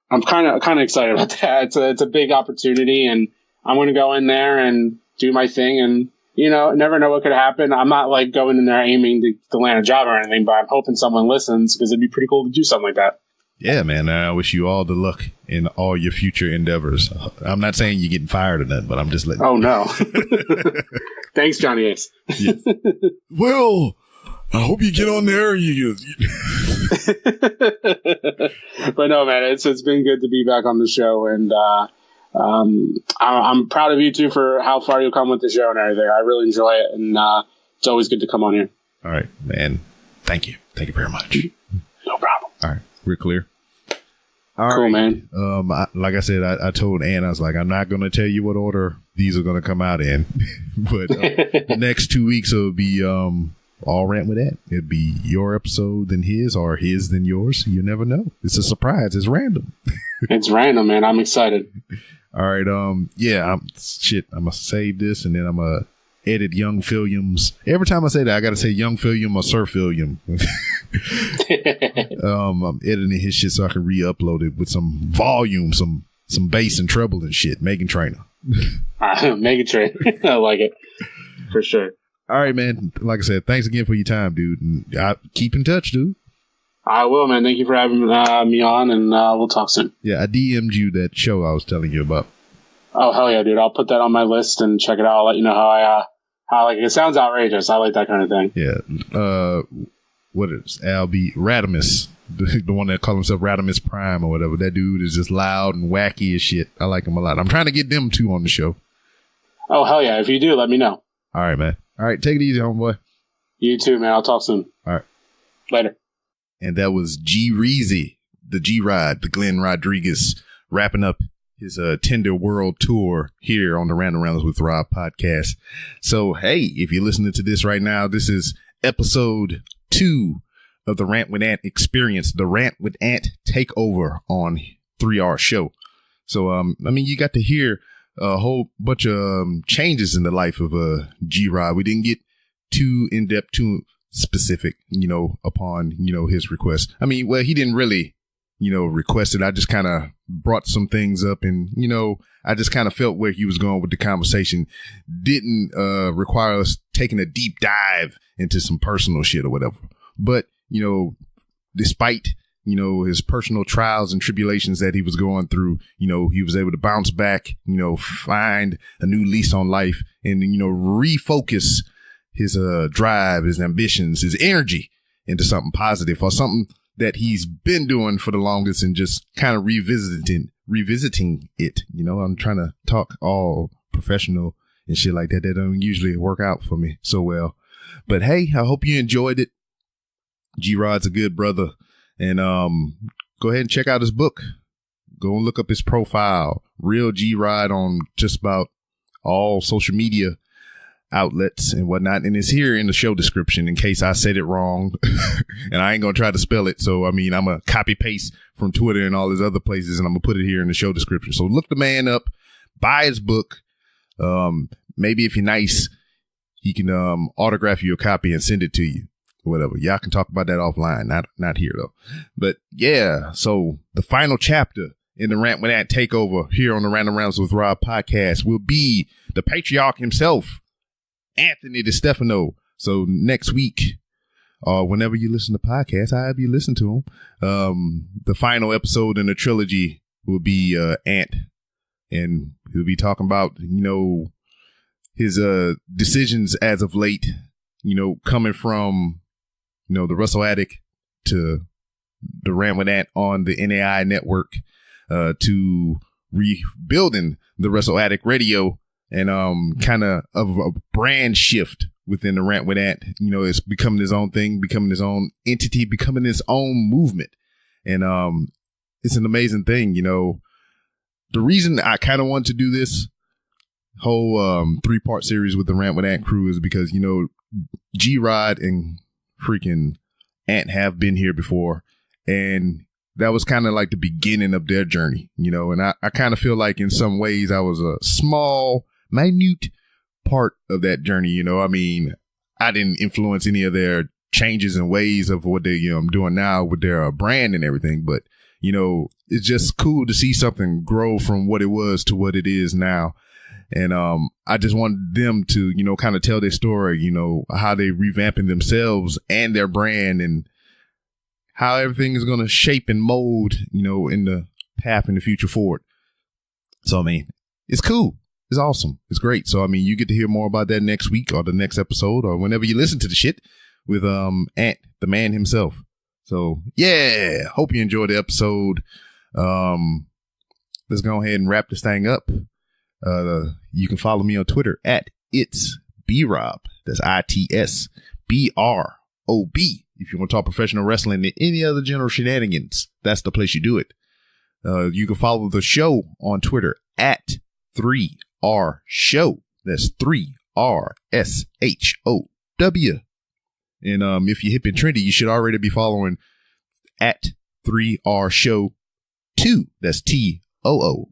I'm kind of excited about that. It's a big opportunity, and I'm going to go in there and do my thing, and never know what could happen. I'm not like going in there aiming to land a job or anything, but I'm hoping someone listens, because it'd be pretty cool to do something like that. Yeah, man. I wish you all the luck in all your future endeavors. I'm not saying you're getting fired or nothing, but I'm just letting. Oh no! Thanks, Johnny Ace. Yes. Well, I hope you get on there. But no, man, it's been good to be back on the show, and I'm proud of you too for how far you've come with the show and everything. I really enjoy it, and it's always good to come on here. All right, man. Thank you very much. No problem. All right, we're clear. All cool, right. Man. Like I said, I told Ann, I was like, I'm not going to tell you what order these are going to come out in, but the next 2 weeks will be all Rant with Ant. It'd be your episode than his, or his than yours. You never know. It's a surprise. It's random. It's random, man. I'm excited. All right. I'm gonna save this, and then I'm gonna edit Young Filliams. Every time I say that, I gotta say Young Filliam or Sir Filliam. I'm editing his shit so I can re-upload it with some volume, some bass and treble and shit. Megan Trainor. Megan Trainor. I like it for sure. All right, man. Like I said, thanks again for your time, dude. And keep in touch, dude. I will, man. Thank you for having me on, and we'll talk soon. Yeah, I DM'd you that show I was telling you about. Oh, hell yeah, dude. I'll put that on my list and check it out. I'll let you know how like it sounds outrageous. I like that kind of thing. Yeah. What is Albie Radimus, the one that called himself Radimus Prime or whatever. That dude is just loud and wacky as shit. I like him a lot. I'm trying to get them two on the show. Oh, hell yeah. If you do, let me know. All right, man. All right, take it easy, homeboy. You too, man. I'll talk soon. All right. Later. And that was G Reezy, the G-Rod, the Glenn Rodriguez, wrapping up his Tinder World Tour here on the Random Rounds with Rob podcast. So, hey, if you're listening to this right now, this is episode 2 of the Rant with Ant experience, the Rant with Ant takeover on 3R show. So, you got to hear a whole bunch of changes in the life of G-Rod. We didn't get too in-depth, too specific, upon, his request. He didn't really, request it. I just kind of brought some things up, and, I just kind of felt where he was going with the conversation didn't require us taking a deep dive into some personal shit or whatever. But, despite, his personal trials and tribulations that he was going through, he was able to bounce back, find a new lease on life and, refocus his drive, his ambitions, his energy into something positive, or something that he's been doing for the longest, and just kind of revisiting it. I'm trying to talk all professional and shit like that. That don't usually work out for me so well. But hey, I hope you enjoyed it. G-Rod's a good brother. And go ahead and check out his book. Go and look up his profile. Real G-Rod on just about all social media outlets and whatnot. And it's here in the show description in case I said it wrong. And I ain't going to try to spell it. So, I'm going to copy paste from Twitter and all these other places, and I'm going to put it here in the show description. So look the man up, buy his book. Maybe if you're nice, he can autograph you a copy and send it to you. Whatever. Y'all can talk about that offline. Not here though. But yeah, so the final chapter in the Rant with Ant takeover here on the Random Rounds with Rob podcast will be the patriarch himself, Anthony DeStefano. So next week, or whenever you listen to podcasts, however you listen to them, the final episode in the trilogy will be Ant, and he'll be talking about, you know, his decisions as of late, you know, coming from, you know, the Russell Attic to the Rant with Ant on the NAI network, to rebuilding the Russell Attic radio, and kind of a brand shift within the Rant with Ant. You know, it's becoming his own thing, becoming his own entity, becoming his own movement. And it's an amazing thing. You know, the reason I kind of want to do this whole 3-part series with the Rant with Ant crew is because, you know, G-Rod and freaking Ant have been here before, and that was kind of like the beginning of their journey, you know, and I kind of feel like in some ways I was a small, minute part of that journey. You know, I mean, I didn't influence any of their changes and ways of what they, you know, I'm doing now with their brand and everything. But, you know, it's just cool to see something grow from what it was to what it is now. And I just wanted them to, you know, kind of tell their story, you know, how they revamping themselves and their brand, and how everything is going to shape and mold, you know, in the path in the future forward. So, I mean, it's cool. It's awesome. It's great. So, I mean, you get to hear more about that next week or the next episode or whenever you listen to the shit with Ant, the man himself. So, yeah, hope you enjoyed the episode. Let's go ahead and wrap this thing up. You can follow me on Twitter at It's B-Rob. That's ITSBROB. If you want to talk professional wrestling and any other general shenanigans, that's the place you do it. You can follow the show on Twitter at 3R Show. That's 3RSHOW. And if you're hip and trendy, you should already be following at 3R Show 2. That's TOO.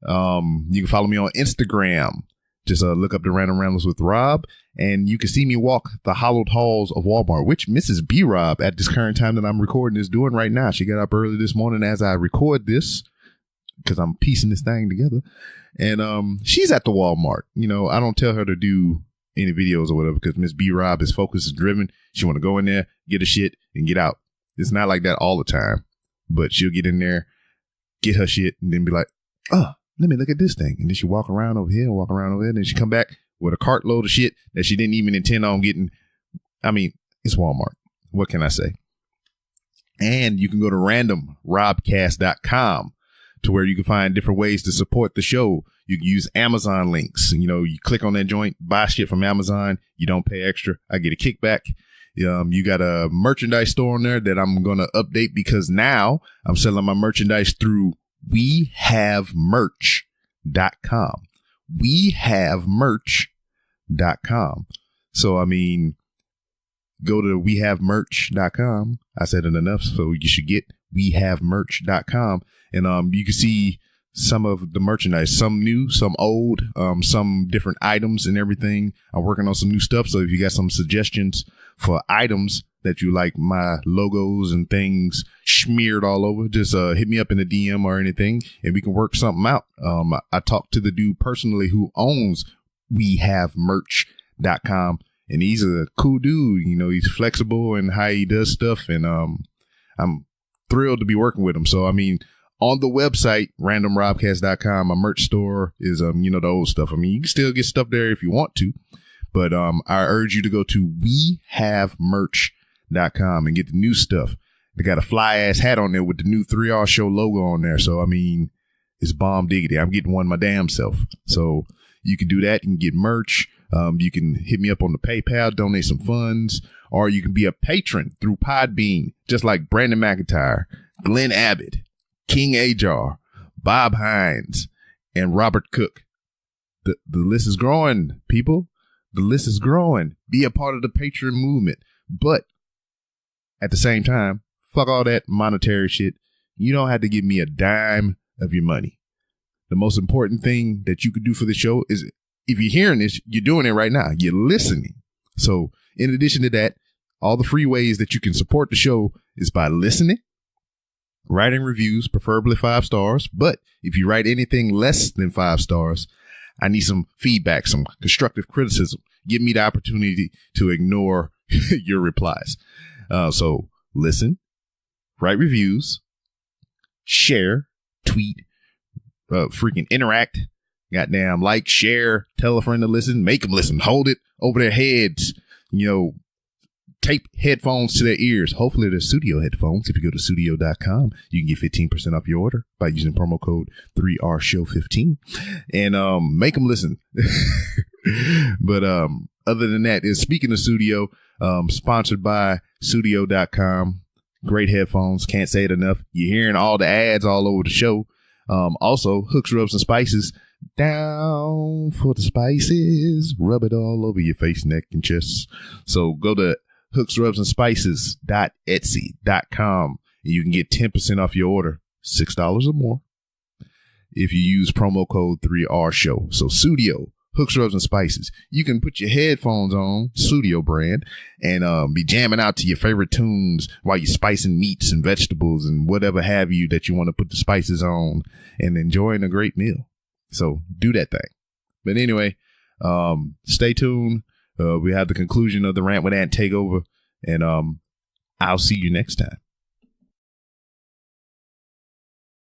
You can follow me on Instagram. Just look up the Random Ramblers with Rob, and you can see me walk the hollowed halls of Walmart, which Mrs. B. Rob at this current time that I'm recording is doing right now. She got up early this morning as I record this because I'm piecing this thing together, and she's at the Walmart. You know, I don't tell her to do any videos or whatever because Miss B. Rob is focused and driven. She want to go in there, get her shit, and get out. It's not like that all the time, but she'll get in there, get her shit, and then be like, oh, let me look at this thing. And then she walk around over here and walk around over there. And then she come back with a cartload of shit that she didn't even intend on getting. I mean, it's Walmart. What can I say? And you can go to randomrobcast.com to where you can find different ways to support the show. You can use Amazon links. You know, you click on that joint, buy shit from Amazon. You don't pay extra. I get a kickback. You got a merchandise store on there that I'm going to update because now I'm selling my merchandise through wehavemerch.com. wehavemerch.com. So, I mean, go to wehavemerch.com. I said it enough, so you should get wehavemerch.com. And you can see some of the merchandise, some new, some old, some different items and everything. I'm working on some new stuff. So if you got some suggestions for items that you like my logos and things smeared all over, just hit me up in the DM or anything and we can work something out. I talked to the dude personally who owns wehavemerch.com, and he's a cool dude. You know, he's flexible in how he does stuff, and I'm thrilled to be working with him. So, I mean, on the website, randomrobcast.com, my merch store is, you know, the old stuff. I mean, you can still get stuff there if you want to, but I urge you to go to wehavemerch.com and get the new stuff. They got a fly ass hat on there with the new 3R Show logo on there. So, I mean, it's bomb diggity. I'm getting one my damn self. So you can do that. You can get merch. You can hit me up on the PayPal, donate some funds, or you can be a patron through Podbean, just like Brandon McIntyre, Glenn Abbott, King Ajar, Bob Hines, and Robert Cook. The list is growing, people. The list is growing. Be a part of the Patreon movement. But at the same time, fuck all that monetary shit. You don't have to give me a dime of your money. The most important thing that you could do for the show is, if you're hearing this, you're doing it right now. You're listening. So in addition to that, all the free ways that you can support the show is by listening, writing reviews, preferably 5 stars. But if you write anything less than 5 stars, I need some feedback, some constructive criticism. give me the opportunity to ignore your replies. So listen, write reviews, share, tweet, freaking interact, goddamn, like, share, tell a friend to listen, make them listen, hold it over their heads, tape headphones to their ears. Hopefully they're studio headphones. If you go to studio.com, you can get 15% off your order by using promo code 3RShow15 and make them listen. But other than that, speaking of studio, sponsored by studio.com. Great headphones. Can't say it enough. You're hearing all the ads all over the show. Also, Hooks, Rubs, and Spices. Down for the spices. Rub it all over your face, neck, and chest. So go to hooksrubsandspices.etsy.com and you can get 10% off your order, $6 or more, if you use promo code 3RShow. So Studio, Hooks, Rubs, and Spices. You can put your headphones on, Studio brand, and be jamming out to your favorite tunes while you're spicing meats and vegetables and whatever have you that you want to put the spices on and enjoying a great meal. So do that thing. But anyway, stay tuned. We have the conclusion of the Rant with Ant takeover, and I'll see you next time.